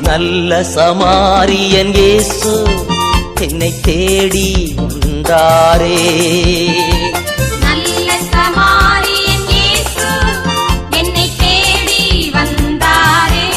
நல்ல சமாரியன் இயேசு என்னை தேடி வந்தாரே. நல்ல சமாரியன் இயேசு என்னை தேடி வந்தாரே.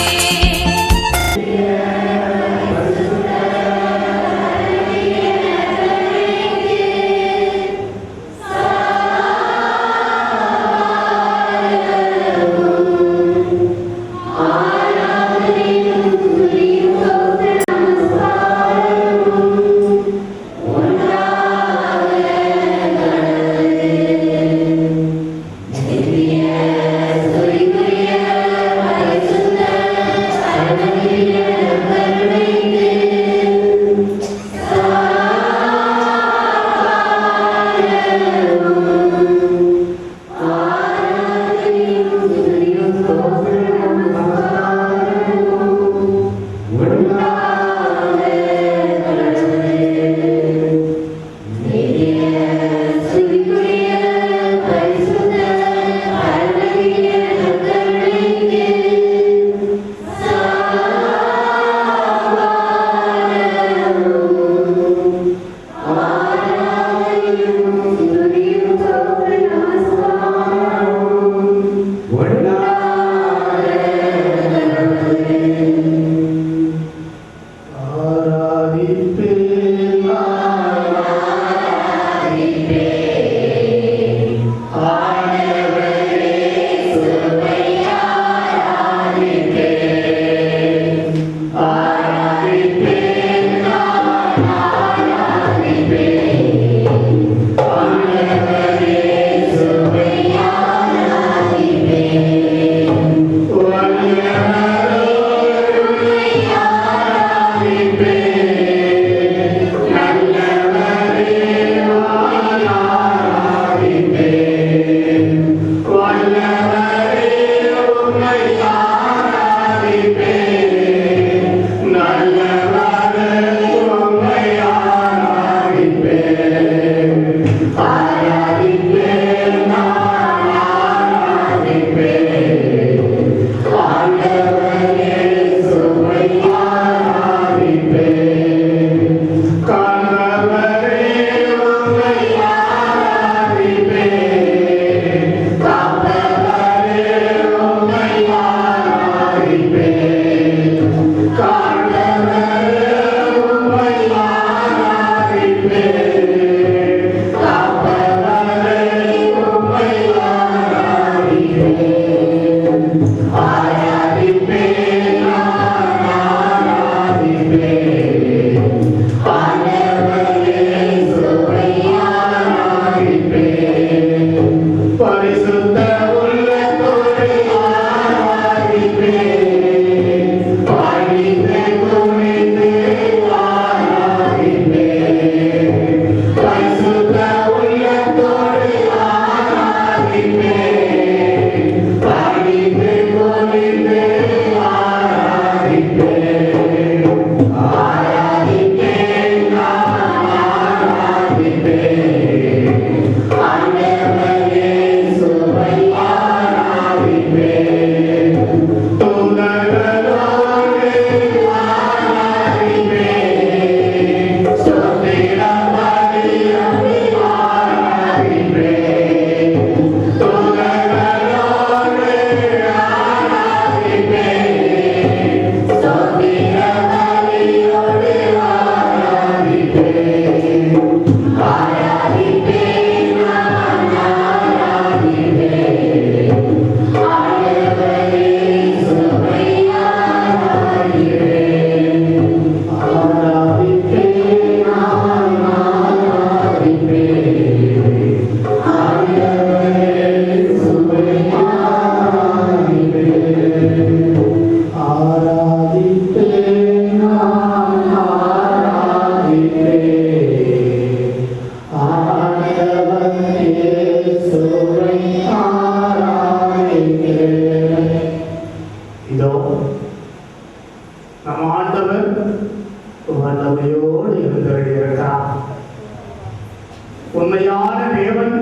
உண்மையான தேவன்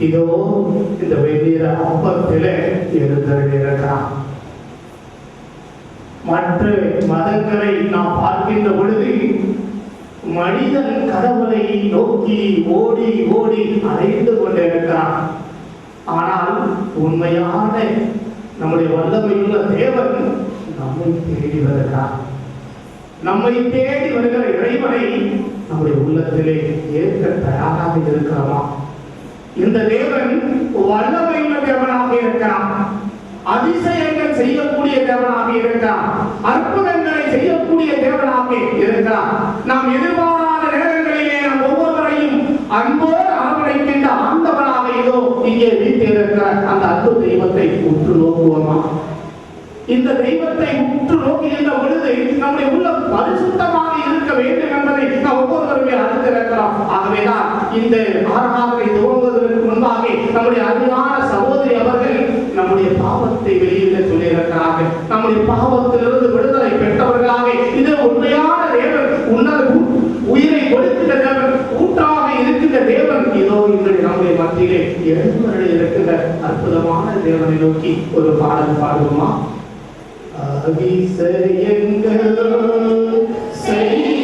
இதோ இந்த வெந்நீர அப்பத்திலே எழுந்தருளியிருக்கிறார். மற்ற மதங்களை நாம் பார்க்கின்ற பொழுது மனிதன் கடவுளை நோக்கி ஓடி ஓடி அலைந்து கொண்டிருக்கிறான். ஆனால் உண்மையான நம்முடைய வல்லமையுள்ள தேவன் நம்மை தேடி வருகிறார். நம்மை தேடி வருகிற இறைவனை நம்முடைய உள்ளத்திலே ஏற்க தயாராக இருக்கிறோமா? இந்த தேவன் வல்லமையுள்ள தேவனாக இருக்கிறார். அதிசயங்கள் செய்யக்கூடிய தேவனாக இருக்கிறார். அற்புதங்களை செய்யக்கூடிய தேவனாக இருக்கிறார். நாம் எதிர்பாராத நேரங்களிலே நாம் ஒவ்வொருவரையும் அன்போடு அரவணைக்கின்ற ஆண்டவனாக இதோ இங்கே வீட்டிருக்கிற அந்த அன்பு தெய்வத்தை உற்று நோக்குவோமா? இந்த தெய்வத்தை உற்று நோக்குகின்ற பொழுது நம்முடைய உள்ளம் பரிசுத்தமாக இருக்க வேண்டும் என்பதை நாம் ஒவ்வொருவருமே அறிந்திருக்கிறோம். ஆகவேதான் இந்த ஆராதனை துவங்குவதற்கு முன்பாக நம்முடைய அருமையான சகோதரி அவர்கள் நம்முடைய பாவத்தை வெளியிட சொல்லியிருக்கிறார்கள். நம்முடைய பாவத்திலிருந்து விடுதலை பெற்றவர்களாக இது உண்மையான தேவன், உன்னத உயிரை கொடுக்கின்ற தேவன், கூட்டாக இருக்கின்ற தேவன் இதோ இன்றைய நம்முடைய மத்தியிலே எழுந்தருளி இருக்கின்ற அற்புதமான தேவனை நோக்கி ஒரு பாடல் பாடுவோமா? அதிசயங்கள் Say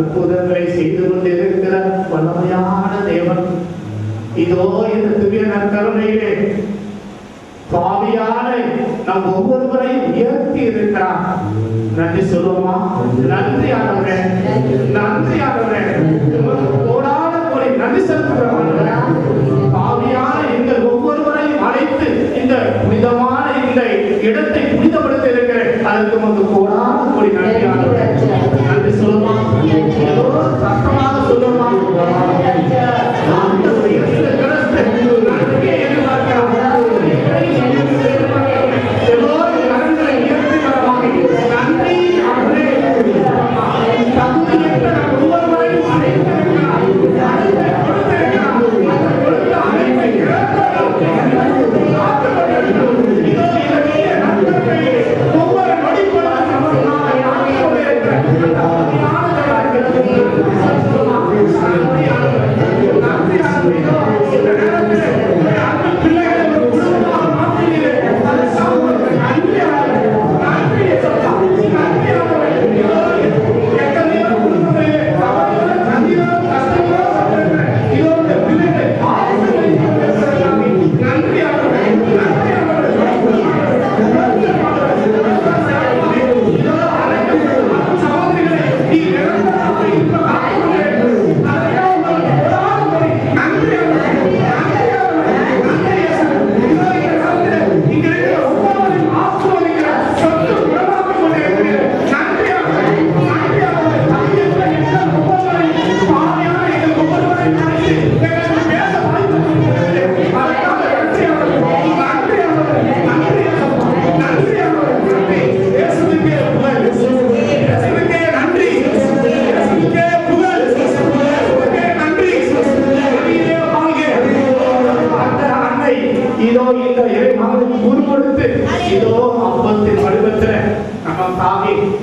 அற்புதங்களை செய்து கொண்டிருக்கிற வல்லமையான தேவன் இதோ இந்த திவ்ய நற்கருணையிலே பாவியான நம் ஒவ்வொருவரையும் உயர்த்தி இருக்கிறார். நன்றி சொல்லுவோமா? நன்றி ஆண்டவரே, நன்றி ஆண்டவரே, கோடான கோடி நன்றி செலுத்துகிறோம். பாவியான எங்கள் ஒவ்வொருவரையும் அழைத்து இந்த புனிதமான இந்த இடத்தை புனிதப்படுத்த இருக்கிறேன். அதுக்கு வந்து கோடான கோடி நன்றி ஆண்டவரே. நன்றி சொல்லுமா? ஏதோ சத்தமாக சொல்லுமா? நன்றியை எதிர்பார்க்கிறோம்.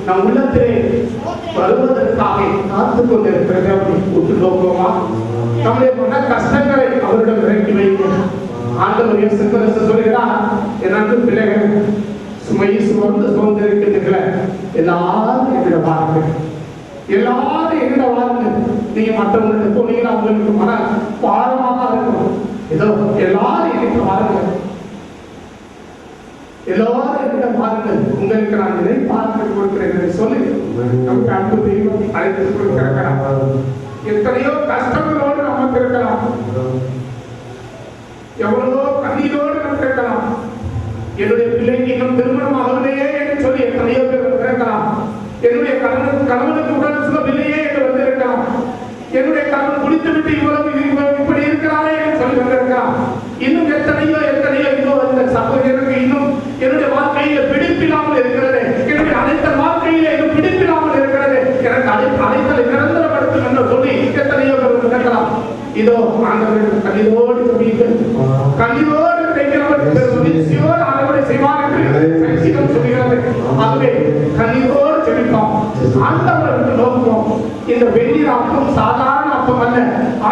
நம் உள்ளத்திலே வருவதற்காக காத்துக் கொண்டிருக்கிறது. உற்று நோக்குவோமா? நம்முடைய மன கஷ்டங்களை அவரிடம் இறக்கி வைக்க ஆண்டவர் இயேசு கிறிஸ்து சொல்கிறார், என் அன்பு பிள்ளைகள், சுமையை சுமந்திருக்கிறீர்களே, எல்லாரும் என்கிட்ட வாருங்கள், எல்லாரும் என்கிட்ட வாருங்கள். நீங்க மற்றவங்களுக்கு போனீங்கன்னா அவங்களுக்கு மன பாரமாக இருக்கும். ஏதோ எல்லாரும் என்கிட்ட வாருங்கள், எல்லாரும் என்கிட்ட பாருங்கள், உங்களுக்கு நான் இதை பார்த்து கொடுக்கிறேன் சொல்லி நமக்கு அன்பு தெய்வம் அழைத்து கொடுக்கிறார். எத்தனையோ கஷ்டங்களோடு நமக்கு இருக்கலாம், எவ்வளவோ கண்ணீரோடு நமக்கு இருக்கலாம். என்னுடைய பிள்ளைக்கு இன்னும் திருமணம் ஆகலையே என்று சொல்லி எத்தனையோ பேர் இருக்கலாம். என்னுடைய கணவனுக்கு உடல் சுகமில்லையே என்று வந்திருக்கலாம். என்னுடைய கணவன் குடித்து விட்டு இவ்வளவு இப்படி இருக்கிறாரே என்று சொல்லி வந்திருக்கலாம். இன்னும் எத்தனையோ இந்த சகோதரருக்கு இன்னும் என்னுடைய வாழ்க்கையில பிடிப்பில்லாமல் இருக்கிறது, என்னுடைய அனைத்த வாழ்க்கையில இன்னும் பிடிப்பில்லாமல் இருக்கிறது, எனக்கு அனைத்தலை நிரந்தரப்படுத்தும் என்று சொல்லி எத்தனையோ பேர் நினைக்கலாம். இதோ ஆண்டவர்கள் கண்ணீரோடு ஜெபியுங்கள், கண்ணீரோடு நிச்சயோடு ஆண்டவரை செய்வார் என்று சங்கீதம் சொல்கிறது. ஆகவே கண்ணீரோடு ஜெபிப்போம், ஆண்டவரை நோக்குவோம். இந்த வெந்நீர் அப்பம் சாதாரண அப்பம் அல்ல,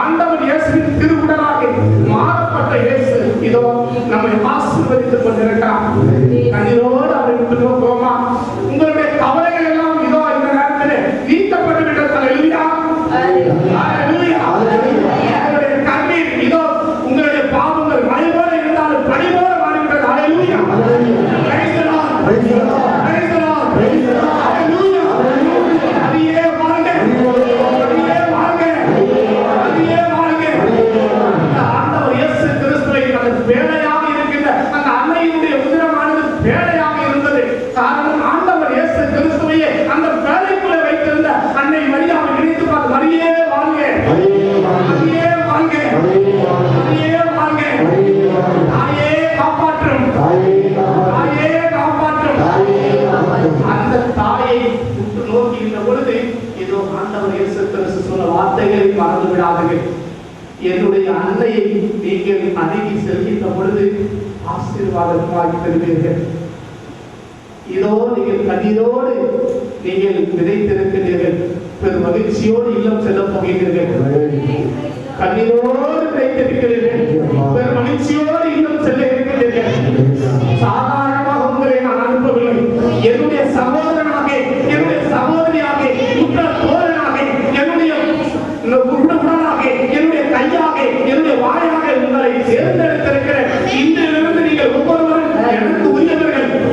ஆண்டவர் இயேசுவின் திருவுடலாக மாறப்பட்ட இயேசு இதோ நம்மை ஆசீர்வதித்துக் கொண்டிருக்கிறார். கண்ணீரோடு அவருக்கு நோக்குவோமா? உங்களுடைய கவலைகள் எல்லாம் இதோ இந்த நேரத்தில் நீக்கப்பட்டு விட்டது. அல்லேலூயா, அல்லேலூயா. உங்களுடைய கண்ணீர் இதோ, உங்களுடைய பாவங்கள் மழை போல இருந்தாலும் பனி போல மாறிவிட்டது. Hallelujah, praise the lord, praise the lord, praise the lord, praise the lord. Hallelujah, அடியே வாழ்க, அடியே வாழ்க, அடியே வாழ்க. அந்த ஆண்டவர் இயேசு கிறிஸ்துவை அந்த வேலையாக இருக்கின்ற அந்த அன்னையினுடைய உதிரமானது வேலையாக இருந்தது. காரணம் ஆண்டவர் இயேசு கிறிஸ்துவையே அந்த வேலைக்குள்ளே வைத்திருந்த அன்னை மரியாவை நினைத்து பார்த்து, மரியே வாழ்க, மரியே வாழ்க, மரியே வாழ்க, தாயே காப்பாற்றும், தாயே காப்பாற்றும். அந்த தாயை உற்று நோக்கின்ற பொழுது இதோ ஆண்டவர் இயேசு கிறிஸ்து சொன்ன வார்த்தைகளை மறந்து விடாதீர்கள். என்னுடைய அன்னையை நீங்கள் அணுகி செல்கின்ற பொழுது ஆசீர்வாதமாகி பெறுவீர்கள். இதோ நீங்கள் கண்ணீரோடு நீங்கள் விதைத்திருக்கிறீர்கள், பெரும் மகிழ்ச்சியோடு இல்லம் செல்ல போகிறீர்கள். கண்ணீரோடு விதைத்திருக்கிறீர்கள், பெரும் மகிழ்ச்சியோடு இல்லம் செல்ல இருக்கிறீர்கள். சாதாரணமாக உங்களை நான் அனுப்பவில்லை, என்னுடைய சகோதரனாக, என்னுடைய சகோதரியாக, உற்ற தோழனாக,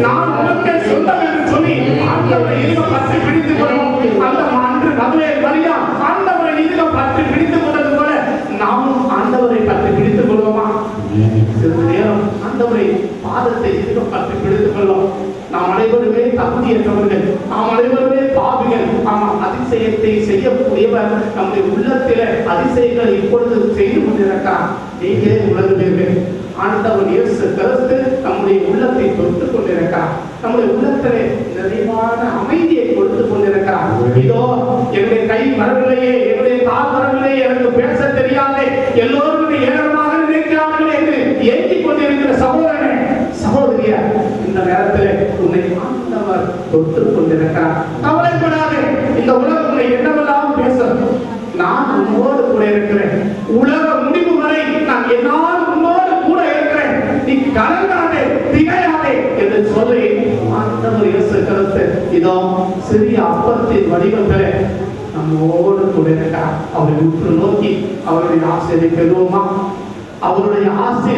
நான் உனக்கே சொந்தம் என்று சொல்லி ஆண்டவரை இருக பற்றி பிடித்துக் கொள்வோம். அந்த அன்று மதுரை மரியா ஆண்டவரை இருக பற்றி பிடித்துக் கொண்டது போல நாமும் ஆண்டவரை பற்றி பிடித்துக் கொள்வோமா? சிறிது நேரம் ஆண்டவரை பாதத்தை இருக பற்றி பிடித்துக் கொள்வோம். நாம் அனைவருமே தகுதியற்றவர்கள், நாம் அனைவருமே பாவிகள். ஆமாம், அதிசயத்தை செய்யக்கூடியவர் நம்முடைய உள்ளத்தில அதிசயங்களை இப்பொழுது செய்து கொண்டிருக்கிறார். நீங்களே உணர்வீர்கள், ஆண்டவர் இயேசு கிறிஸ்து நம்முடைய உள்ளத்தை தொட்டுக் கொண்டிருக்கிறார். நம்முடைய உள்ளத்திலே நிறைவான அமைதியை கொடுத்து கொண்டிருக்கிறார். இதோ என்னுடைய கை வரவில்லையே, என்னுடைய கால் வரவில்லையே, எனக்கு பேச தெரியாதே, எல்லோருமே ஏராளமாக நினைக்கிறார்கள் என்று ஏங்கிக் கொண்டிருக்கிற சகோதரனே, சகோதரியா, இந்த நேரத்தில் உன்னை ஆண்டவர் தொட்டுக் கொண்டிருக்கிறார். கவலைப்படாதே, இந்த உலகம் உன்னை என்னவெல்லாம் பேசும், நான் உன்னோடு கூட இருக்கிறேன். உலக முடிவு வரை நான் என்னால் உன்னோடு கூட இருக்கிறேன். நீ கலங்காதே, திகையாதே என்று சொல்லி ஆண்டவர் இயேசு கிறிஸ்து இதோ சிறிய அப்பத்தின் வடிவத்திலே நம்மோடு கூட இருக்கிறார். அவரை உற்று நோக்கி அவருடைய ஆசையை பெறுவோமா? அவருடைய ஆசை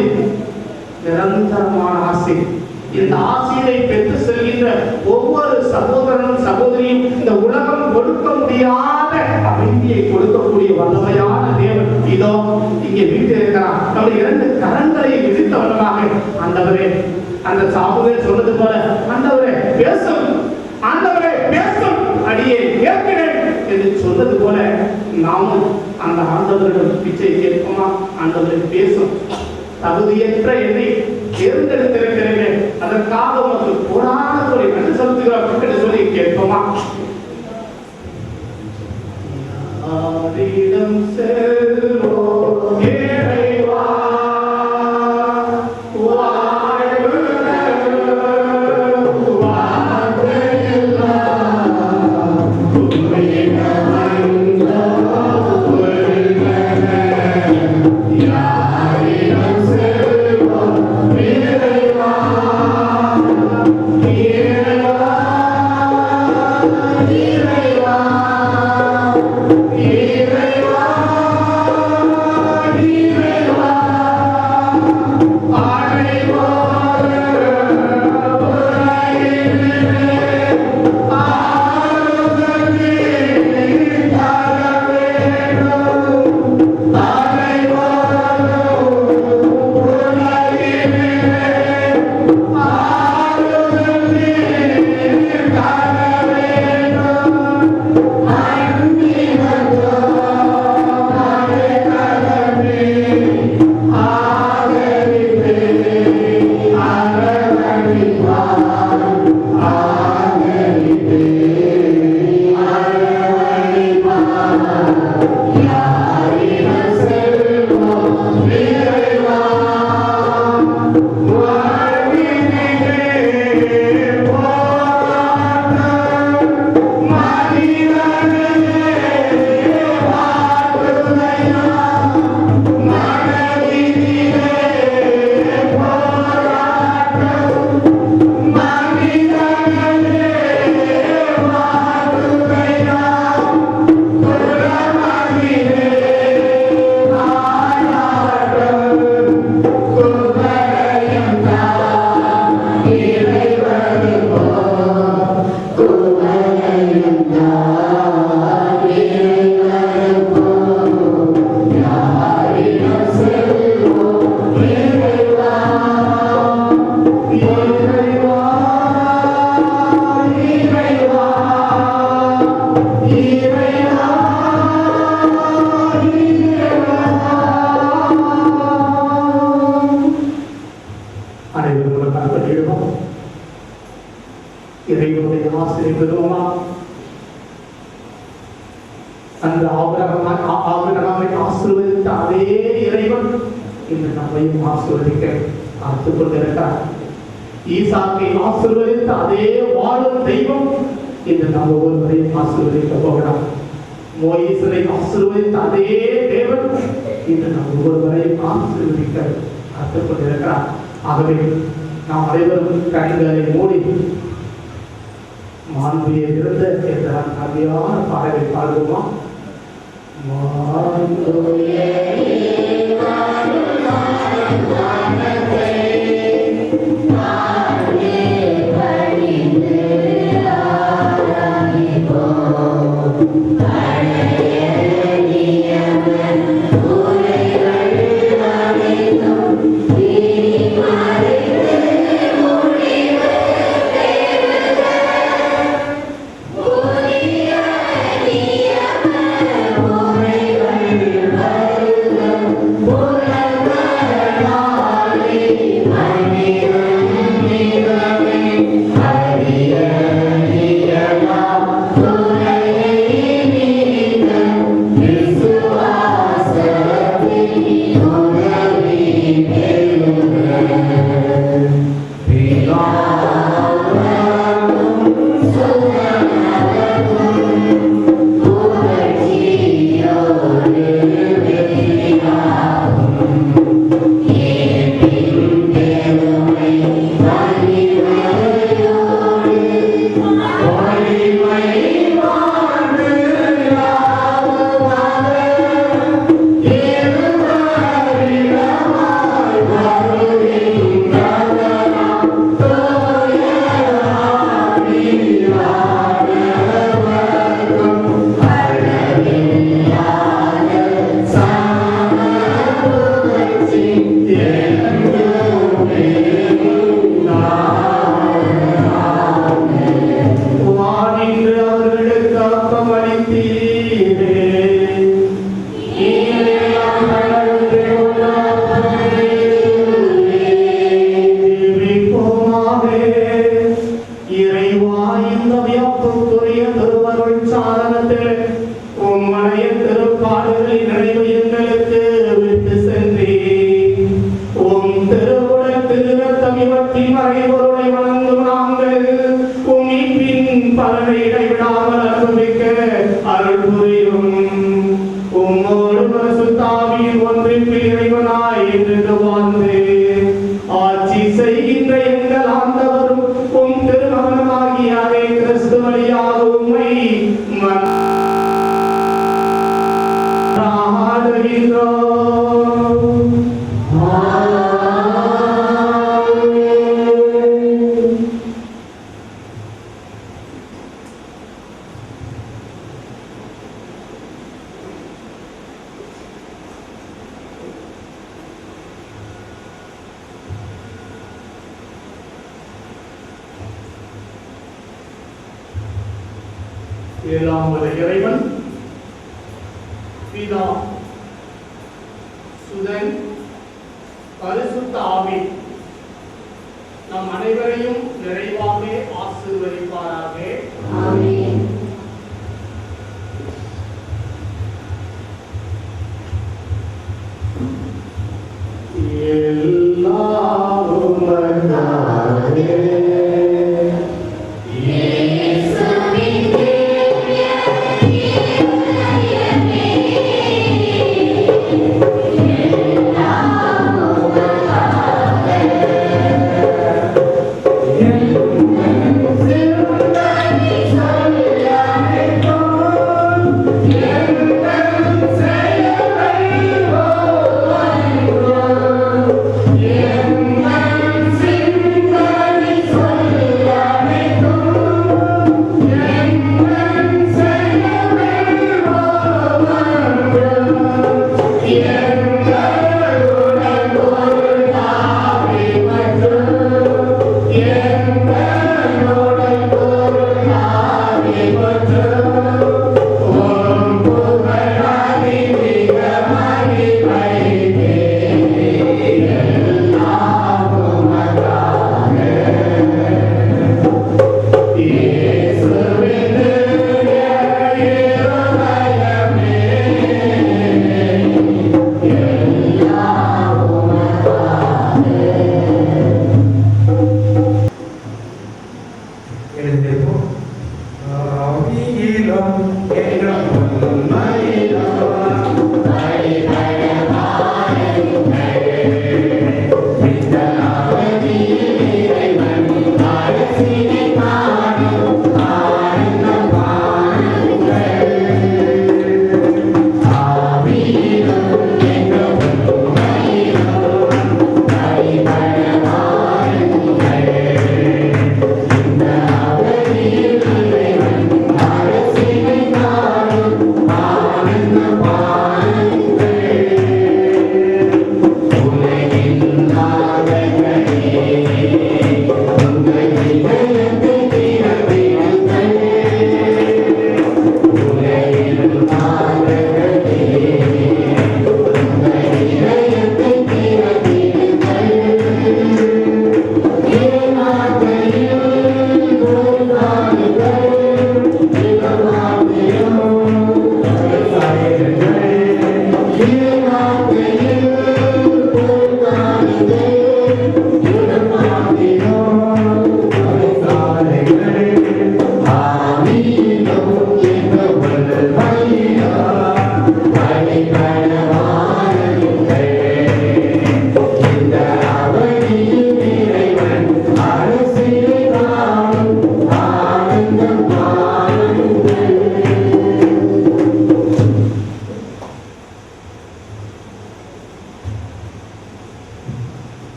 நிரந்தரமான ஆசை. இந்த ஆசையை பெற்று செல்கின்ற ஒவ்வொரு சகோதரனும் சகோதரியும் இந்த உலகம் கொடுக்க முடியாத அமைதியை கொடுக்கக்கூடிய வல்லமையான தேவன் இதோ இங்கே வீட்டில் இருக்கிறார். நம்முடைய 2 கரங்களை விதித்த வல்லமாக ஆண்டவரே, அந்த சாமுவேல் சொன்னது போல ஆண்டவரே பேசும், ஆண்டவரே பேசும், அடியே கேட்கிறேன் என்று சொன்னது போல நாமும் அந்த ஆண்டவரிடம் பிச்சை கேட்போமா? ஆண்டவரை பேசும், தகுதியற்ற என்னை தேர்ந்தெடுத்திருக்கிறேன், அதற்காக உனக்கு போராட சொல்லி நன்றி செலுத்துகிறோம் என்று சொல்லி கேட்போமா? யாரிடம் செல்வோம் இறைவா, இறைவனுடைய ஆசிரியை பெறுவோமா? அந்த ஆபிரகாமை ஆசீர்வதித்த அதே இறைவன் இன்று நம்மையும் ஆசீர்வதிக்க காத்துக் கொண்டிருக்கிறார். ஈசாக்கை ஆசீர்வதித்த அதே வாழும் தெய்வம் இன்று நம்ம ஒவ்வொருவரையும் ஆசீர்வதிக்க போகிறார். மோசேயை ஆசீர்வதித்த அதே தேவன் இன்று நம்ம ஒவ்வொருவரையும் ஆசீர்வதிக்க காத்துக் கொண்டிருக்கிறார். ஆகவே நாம் அனைவரும் கண்களை மூடி மாண்புடைய இருந்த என்ற அருமையான பாடலை பாடுவோமா? மாண்புடைய எல்லாம் வல்ல இறைவன் பிதா சுதன் பரிசுத்த ஆவி நம் அனைவரையும் நிறைவாக ஆசீர்வதிப்பாராக. ஆமென். Amen.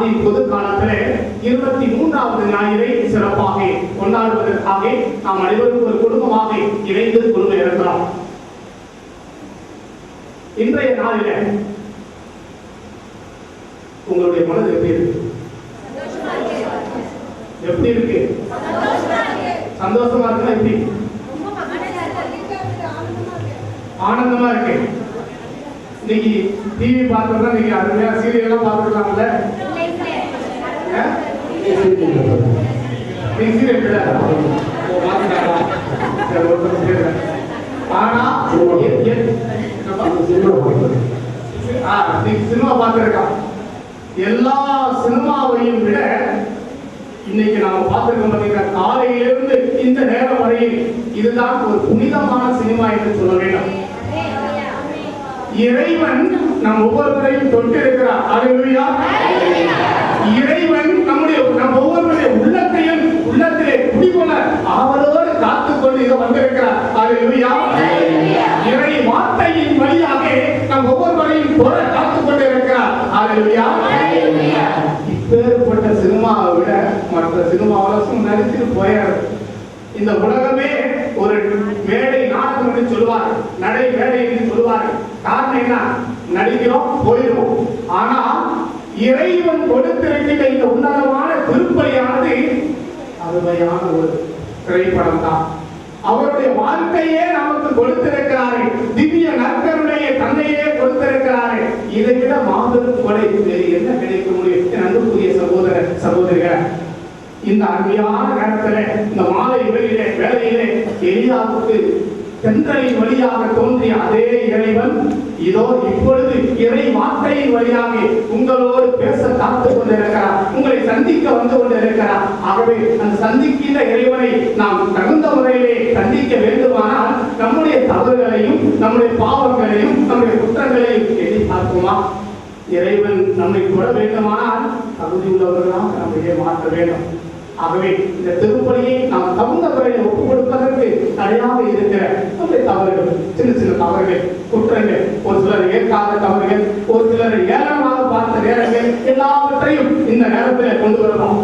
ஆதி பொது காலத்திலே 23வது ஞாயிறை சிறப்பாக கொண்டாடுவதற்காக நாம் அனைவரும் ஒரு குடும்பமாக இணைந்து கொண்டு இருக்கிறோம். இன்றைய நாளில உங்களுடைய மனது எப்படி இருக்கு? எப்படி இருக்கு? சந்தோஷமா இருக்குன்னா எப்படி? ஆனந்தமா இருக்கு. இன்னைக்கு டிவி பார்க்கறதா நீங்க அருமையா சீரியல்லாம் பார்த்துருக்காங்கல்ல? நீங்க சீரியல் ஆனா சினிமா பார்த்திருக்கான். எல்லா சினிமாவையும் விட இன்னைக்கு நாம பார்த்திருக்கோம் பார்த்தீங்கன்னா, காலையிலிருந்து இந்த நேரம் வரையில் இதுதான் ஒரு புனிதமான சினிமா என்று சொல்ல வேண்டும். இறைவன் நம் ஒவ்வொருவரையும் தொட்டு இருக்கிறார். அல்லேலூயா. இறைவன் நம் ஒவ்வொருவருடைய உள்ளத்திலே குடிகொள்ள அவரோடு காத்துக்கொண்டு இதை வந்திருக்கிறார். அல்லேலூயா. இறை வார்த்தையின் வழியாக நம் ஒவ்வொருவரையும் தொட காத்துக்கொண்டு இருக்கிறார். அல்லேலூயா. இப்பேற்பட்ட சினிமாவை விட மற்ற சினிமாவில் நடிச்சுட்டு போயாரு. இந்த உலகமே ஒரு மேடை நாடகம் என்று சொல்லுவார், நடை மேடை என்று சொல்லுவார். காரணம் என்ன? நடிக்கிறோம், போயிடும். ஆனா இறைவன் கொடுத்திருக்கிற இந்த உன்னதமான திருப்பலியானது அருமையான ஒரு திரைப்படம் தான். அவருடைய வாழ்க்கையே நமக்கு கொடுத்திருக்கிறாரு. திவ்ய நற்கருணையை தன்னையே கொடுத்திருக்கிறாரு. இதை விட மாபெரும் கொடை வேறு என்ன கிடைக்க முடியும்? அன்புக்குரிய சகோதர சகோதரிகள், இந்த அருமையான நேரத்தில் இந்த மாலை வேளையிலே எலியாவுக்கு தென்றலின் வழியாக தோன்றிய அதே இறைவன் இதோ இப்பொழுது இறை வார்த்தையின் வழியாக உங்களோடு பேச காத்துக் கொண்டிருக்கிறார். உங்களை சந்திக்க வந்து கொண்டிருக்கிறார். ஆகவே அந்த சந்திக்கின்ற இறைவனை நாம் தகுந்த முறையிலே சந்திக்க வேண்டுமானால் நம்முடைய தவறுகளையும் நம்முடைய பாவங்களையும் நம்முடைய குற்றங்களையும் எண்ணி பார்க்குமா? இறைவன் நம்மை தொட வேண்டுமானால் தகுதி உள்ளவர்களாக நம்மையே மாற்ற வேண்டும். ஆகவே இந்த திருப்பலியை நாம் தகுந்த முறையில் ஒப்புக் கொடுப்பதற்கு தடையாக இருக்கிற நம்முடைய தவறுகள், சின்ன சின்ன தவறுகள், குற்றங்கள், ஒரு சிலர் ஏற்காத தவறுகள், ஒரு சிலர் ஏளனமாக பார்த்த நேரங்கள் எல்லாவற்றையும் இந்த நேரத்தில் கொண்டு வரலாம்.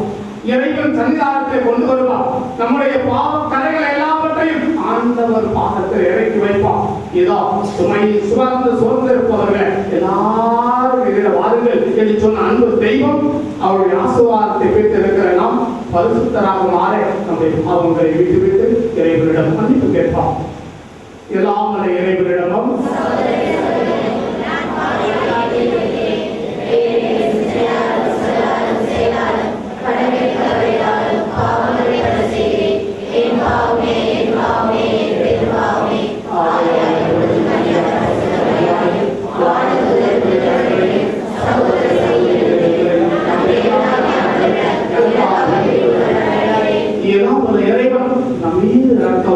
இறைவன் சன்னிதானத்தை கொண்டு வருவார். நம்முடைய பாவ கரைகள் எல்லாவற்றையும் ஆண்டவர் பாதத்தில் இறக்கி வைப்பார். இதோ சுமந்திருப்பவர்கள் எல்லாரும் இதில் வாருங்கள் என்று சொன்ன அன்பு தெய்வம் அவருடைய ஆசீர்வாதத்தை பெற்று இருக்கிற நாம் பரிசுத்தராக மாற நம்முடைய பாவங்களை விட்டுவிட்டு இறைவனிடம் மன்னிப்பு கேட்போம். எல்லாம் இறைவனிடமும்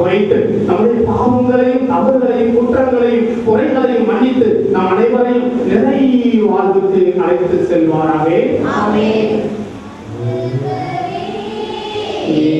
வைத்து நம்முடைய பாவங்களையும் தவறுகளையும் குற்றங்களையும் குறைகளையும் மன்னித்து நம் அனைவரையும் நிறை வாழ்வுக்கு அழைத்து செல்வாராகவே. ஆமென். Yeah.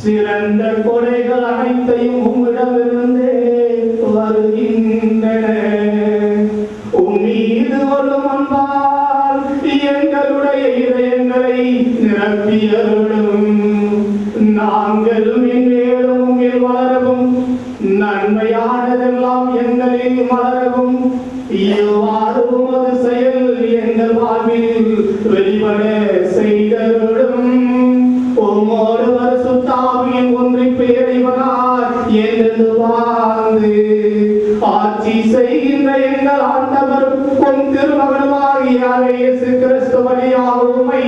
சிறந்த கொடைகள் அனைத்தையும் உம்மிடமிருந்தே வருகின்றன. உம்மீது வரும் அன்பால் எங்களுடைய இதயங்களை நிரப்பியருளும். நாங்களும் எங்கேயும் உம்மில் வளரவும் நன்மையானதெல்லாம் எங்களில் மலரவும் இவ்வாறு உமது செயல் எங்கள் வாழ்வில் வெளிப்பட செய்தருளும். உம்மோடு பரிசுத்த ஆவியின் ஒன்றிப்பு இறைவனாய் என்று வாழ்ந்து ஆட்சி செய்கின்ற எங்கள் ஆண்டவரும் உம் திருமகனுமாகிய இயேசு கிறிஸ்து வழியாக உம்மை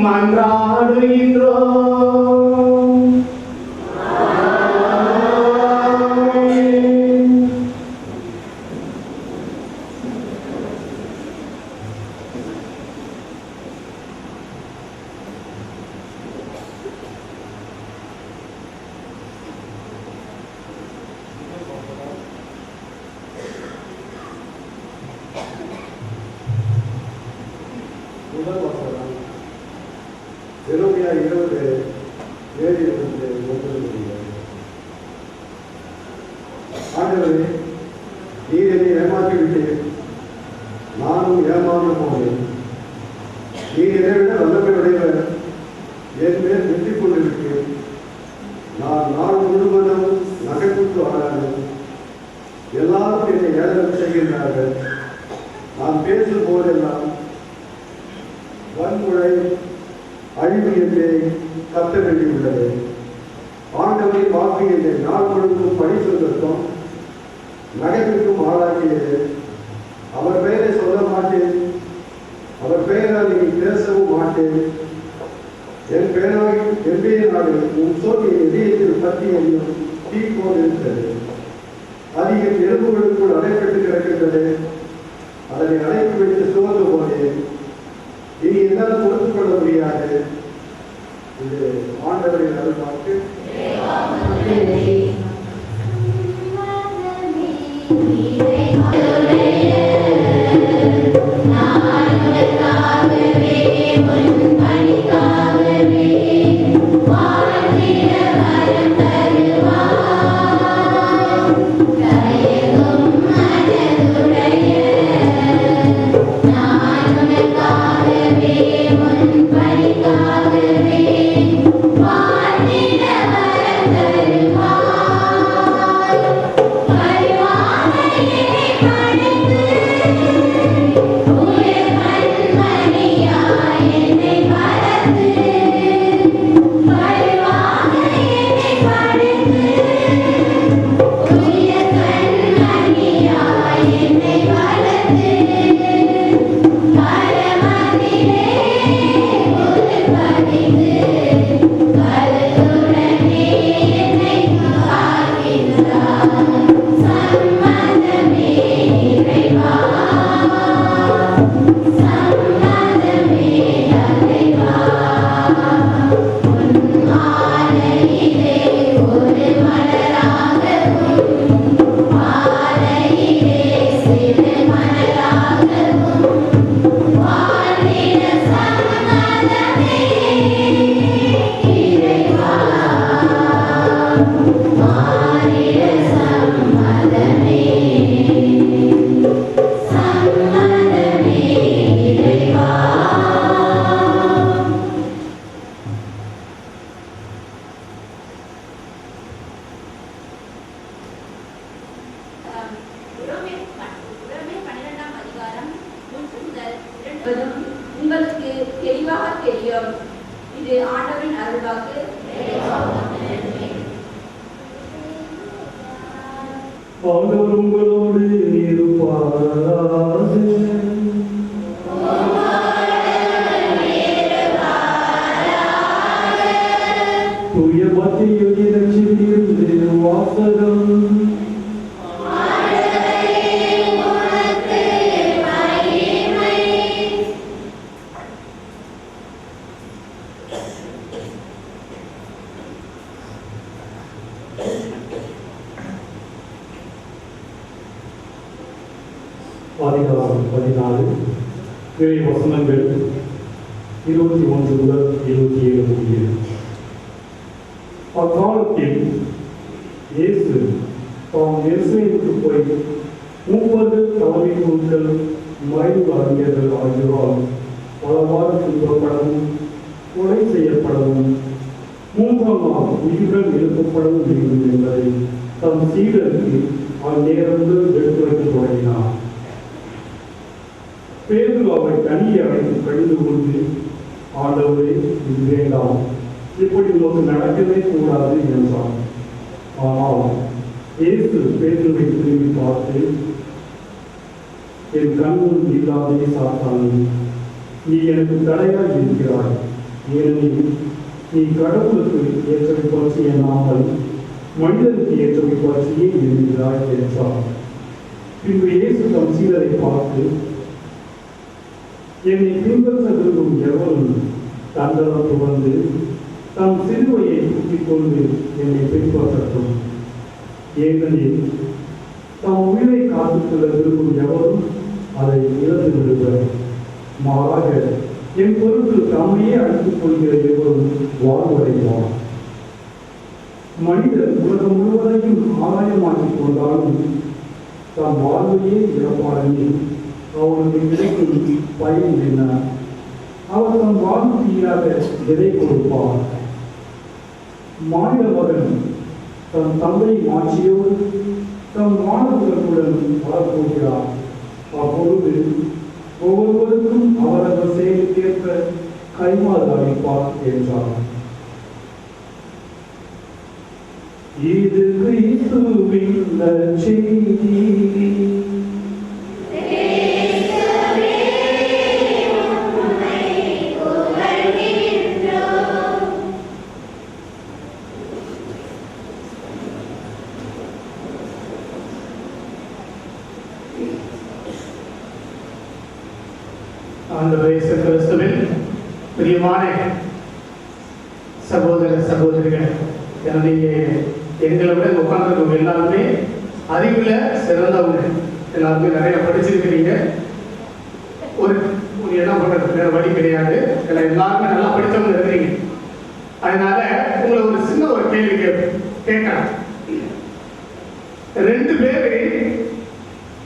மன்றாடுகின்றோம். முதல் வசனம் எரோமியா 20:7-9 முடிகிறது. ஆண்டவரே, நீர் என்னை ஏமாற்றி விட்டீர், நானும் ஏமாந்து போனேன். நீர் என்னை விட வல்லமை உடையவர், என் மேல் வெற்றி கொண்டிருக்கிறேன். நான் நாள் முழுவதும் நகைப்புக்கு ஆளானேன். எல்லாரும் என்னை ஏளனம் செய்கின்றார்கள். நான் பேசும் போதெல்லாம் வன்முறை அழிவு என்றே கத்த வேண்டியுள்ளது. ஆண்டவரின் வாக்கு என்னை நாள் முழுவதும் பணி சொல்வதற்கும் நகைப்பிற்கும் ஆளாக்கியது. அவர் பெயரை சொல்ல மாட்டேன், அவர் பெயரால் நீ பேசவும் மாட்டேன். என் பெயரால் உன் சோழியை எதிரியத்தில் பற்றி எரியும் தீ போல் இருக்கிறது. அது என் எலும்புகளுக்குள் அடைப்பட்டு கிடக்கின்றது. அதனை அடைத்து வைத்து சோர்ந்து போனேன். இனி என்னால் பொறுத்துக் கொள்ள முடியாது. இது ஆண்டவரின் அருள்வாக்கு. உங்களுக்கு தெளிவாக தெரியும். இது ஆண்டவரின் அருள்வாக்கு. ஆண்டவர் உங்களோடு இருப்பாராக. தூய மத்திய நட்சத்திரத்திலிருந்து வாசகம். ஆதிகாரம் 14 இறை வசனங்கள் 21 முதல் 27 முடிகிறது. அக்காலத்தில் இயேசு தாம் எருசலேமுக்கு போய் 30 தலைமை குருக்கள் மறைவு அறிஞர்கள் ஆகியோரால் பலவாறு துன்பப்படவும் கொலை செய்யப்படவும் 3ஆம் நாள் உயிருடன் எழுப்பப்படவும் வேண்டும் என்பதை தம் சீடருக்கு அந்நேரத்தில் எடுத்துரைக்க தொடங்கினார். பேதுரு அவரை தனியே அழைத்து கடிந்து கொண்டு, ஆண்டவரே, இது வேண்டாம், இப்படி உனக்கு நடக்கவே கூடாது என்றார். ஆனால் இயேசு பேதுருவை திரும்பி பார்த்து, என் கண்முன் இல்லாதே சாத்தானே, நீ எனக்கு தடையாய் இருக்கிறாய். ஏனெனில் நீ கடவுளுக்கு ஏற்றவை பற்றி எண்ணாமல் மனிதனுக்கு ஏற்றவை பற்றியே இருக்கிறாய் என்றார். பின்பு இயேசு தம் சீடரை பார்த்து, என்னை பின்பற்ற விரும்பும் எவரும் தண்டனம் துவந்து தம் சிலுவையை தூக்கிக் கொண்டு என்னை பின்பற்றட்டும். ஏனெனில் தம் உயிரை காத்துக்கொள்ள விரும்பும் எவரும் அதை இழந்து விடுவர். மாறாக என் பொருட்டு தம்மையே அழைத்துக் கொள்கிற எவரும் வாழ்வடைவார். மனிதர் உலகம் முழுவதையும் ஆதாயமாக்கிக் கொண்டாலும் தம் வாழ்வையே இழப்பாரே அவனுக்கு கிடைக்கும் பயன் என்ன? அவர் தம் வாழ்க்கையாக எதை கொடுப்பார்? மாநில மகன் தம் தந்தை மாட்சியோடு தம் மாணவர்களுடன் வரப்போகிறார். அப்பொழுது ஒவ்வொருவருக்கும் அவரவர் செயலுக்கேற்ப கைமாறு அளிப்பார் என்றார். இது கிறிஸ்துவின் நற்செய்தி. ஆண்டவரே கிறிஸ்துவின் பிரியமான சகோதர சகோதரிகள், என்னுடைய எங்களை விட உட்கார்ந்து எல்லாருமே அறிவுல சிறந்தவங்க, எல்லாருமே நிறைய படிச்சிருக்கிறீங்க. ஒரு என்ன பண்றது, வேற வழி கிடையாது. எல்லாருமே நல்லா படித்தவங்க இருக்கிறீங்க. அதனால உங்களை ஒரு சின்ன ஒரு கேள்வி கேட்கலாம். 2 பேரு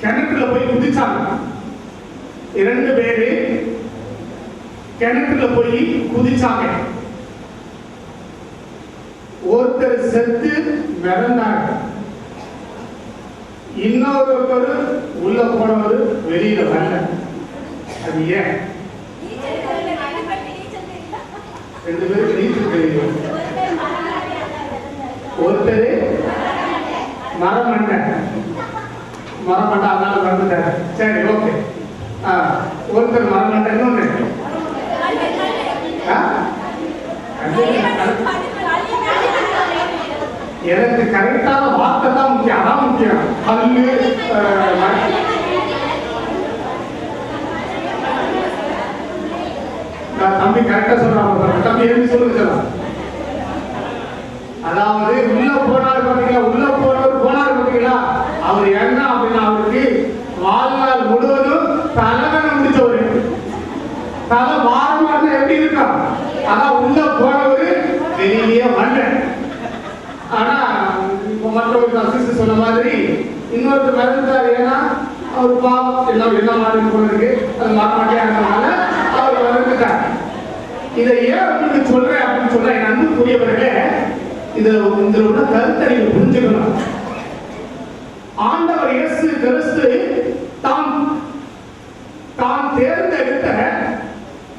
கிணற்றுல போய் குதிச்சாங்க. 2 பேரு கிணற்றுல போய் குதிச்சாங்க. ஒருத்தர் செத்து மிதந்தாங்க, இன்னொருத்தர் உள்ள போனவர் வெளியில வரல. அது ஏன்? 2 பேருக்கு நீச்சல் தெரியும். ஒருத்தர் மரமண்டை அதனால மறந்துட்டாரு. சரி, ஓகே. ஒருத்தர் மரமண்டை, இன்னொன்னு எனக்கு கரெக்டான வார்த்தை தான் முக்கியம். அதான் முக்கியம். கல்லு தம்பி கரெக்டா சொல்றாங்க. தம்பி எழுதி சொல்லுங்க சார். அதாவது உள்ள போனாரு பாத்தீங்களா, உள்ள போனாரு பாத்தீங்களா, அவர் என்ன அப்படின்னா அவருக்கு வாழ்நாள் முழுவதும் தலைவனை முடிச்சவரு. தலை வாரமா எப்படி இருக்கா, அதான் உள்ள போனவரு வெளியே வரல. ஆனா இப்ப மற்றவருக்கு அசிஸ்ட் சொன்ன மாதிரி இன்னொருத்தர் மறந்துட்டாரு. ஏன்னா அவர் பாவம் என்ன மாதிரி போல இருக்கு, அது மாட்டே ஆனதுனால அவர் மறந்துட்டார். இதை ஏன் உங்களுக்கு சொல்றேன் அப்படின்னு சொன்னா, என் அன்புக்குரியவர்களே, இதுல உள்ள கருத்தை நீங்க புரிஞ்சுக்கணும். ஆண்டவர் இயேசு கிறிஸ்து தான் தேர்ந்தெடுத்த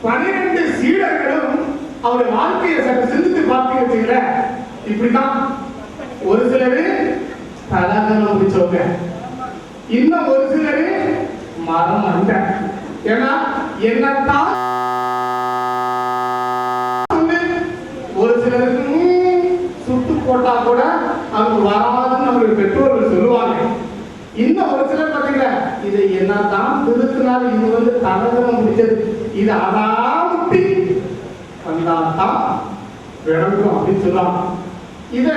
12 சீடர்களும் அவருடைய வாழ்க்கையை சற்று சிந்தித்து பார்த்தீங்க. இப்படிதான் ஒரு சிலரு தலகலம் முடிச்சவங்க, இன்னும் ஒரு சிலரு மரம் அண்ட. ஏன்னா என்னத்தான் ஒரு சிலருக்கு சுட்டு போட்டா கூட அவங்க வராதுன்னு நம்மளுடைய பெற்றோர்கள் சொல்லுவாங்க. இன்னும் ஒரு சிலர் பார்த்தீங்கன்னா இதை என்னதான் திருத்தினாலும் இது தலகலம் முடிச்சது, இது அதாவுட்டி வந்தாதான் விளங்கும் அப்படின்னு சொல்லுவாங்க. இதை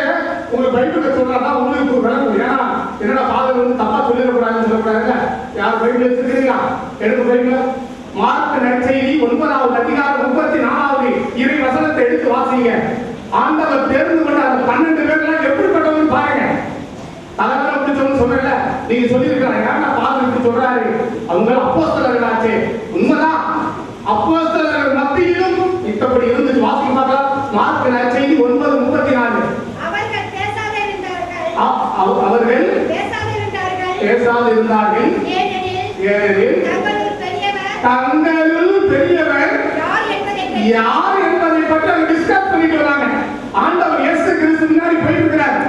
உங்க பைபிள் சொல்றாங்க, உங்களுக்கு விளங்கும். ஏன்னா என்னடா ஃபாதர் தப்பா சொல்லிடக்கூடாதுன்னு சொல்லக்கூடாதுங்க. யார் பைபிள் வச்சிருக்கீங்களா? எடுத்து பைபிள் மார்க் நற்செய்தி 9வது அதிகாரம் 34வது இறை வசனத்தை எடுத்து வாசிங்க. ஆண்டவர் தேர்ந்து கொண்ட அந்த பேசாது இருந்தார்கள். ஏனெனில் தங்களுள் பெரியவர் யார் என்பதை பற்றி அவங்க டிஸ்கஸ் பண்ணிட்டு வராங்க. ஆண்டவர் இயேசு கிறிஸ்து முன்னாடி போயிட்டு இருக்கிறார்.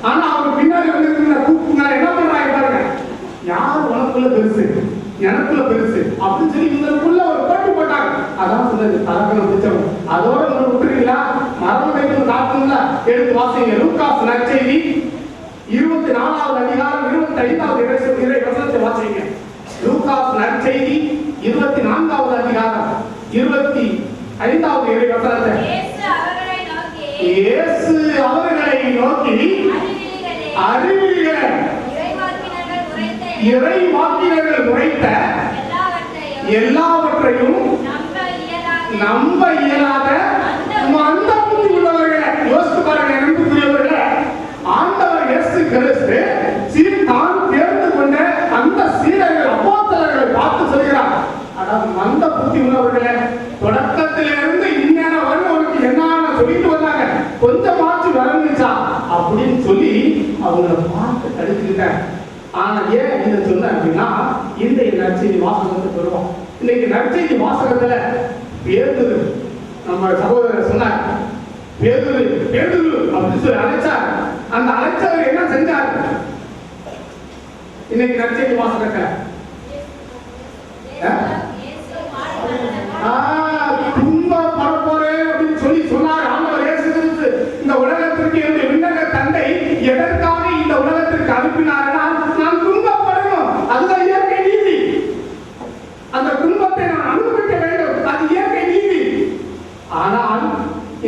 ஆனா அவர் பின்னாடி வந்து கூப்பிட்டு என்ன பண்றாங்க பாருங்க, யார் உனக்குள்ள பெருசு, எனக்குள்ள பெருசு அப்படின்னு சொல்லி இவங்களுக்குள்ள ஒரு போட்டி போட்டாங்க. அதான் சொன்னது தலக்கணம் பிடிச்சவங்க. அதோட ஒன்று விட்டுறீங்களா, மரணம் வைக்கும் காட்டுங்களா, எடுத்து வாசிங்க. லூக்காஸ் நற்செய்தி 24வது அதிகாரம் 25வது இறை வசனத்தை வாசிங்க. லூக்காஸ் நற்செய்தி 24வது அதிகாரம் 25வது இறை வசனத்தை. இயேசு அவர்களை நோக்கி, அறிவிலிகளே, இறைவாக்கினர்கள் உரைத்த எல்லாவற்றையும் நம்ப இயலாத அந்த புத்தி உள்ளவர்களே. யோசித்து பாருங்க நம்பிக்கையுள்ளவர்களே, ஆண்டவர் இயேசு கிறிஸ்து தான் தேர்ந்து கொண்ட அந்த சீடர்கள் அப்போஸ்தலர்களை பார்த்து சொல்கிறார், அதாவது மந்த புத்தி உள்ளவர்களே, தொடக்கத்திலிருந்து இந்நேரம் வரை உனக்கு என்ன சொல்லிட்டு வந்தாங்க, கொஞ்சமாச்சு விளங்குச்சா அப்படின்னு சொல்லி அவங்களை பார்த்து தடுத்துக்கிட்டாங்க. ஆனா ஏன் இதை சொன்ன அப்படின்னா, இன்றைய நற்செய்தி வாசகத்துக்கு வருவோம். இன்னைக்கு நற்செய்தி வாசகத்துல பேதுரு, நம்ம சகோதரர் சொன்னார், பேதுரு அப்படின்னு சொல்லி அழைச்சார். அந்த அழைச்சவர் என்ன செஞ்சார்? இன்னைக்கு நற்செய்தி வாசகத்தை துன்பம் பரப்போறேன் அப்படின்னு சொல்லி சொன்னார் ஆண்டவர் இயேசு கிறிஸ்து. இந்த உலகத்திற்கு என்னுடைய விண்ணக தந்தை எதற்காக இந்த உலகத்திற்கு அனுப்பினார்னா, நான் துன்பப்படணும், அதுதான் இயற்கை நீதி. அந்த துன்பத்தை நான் அனுபவிக்க வேண்டும், அது இயற்கை நீதி. ஆனால்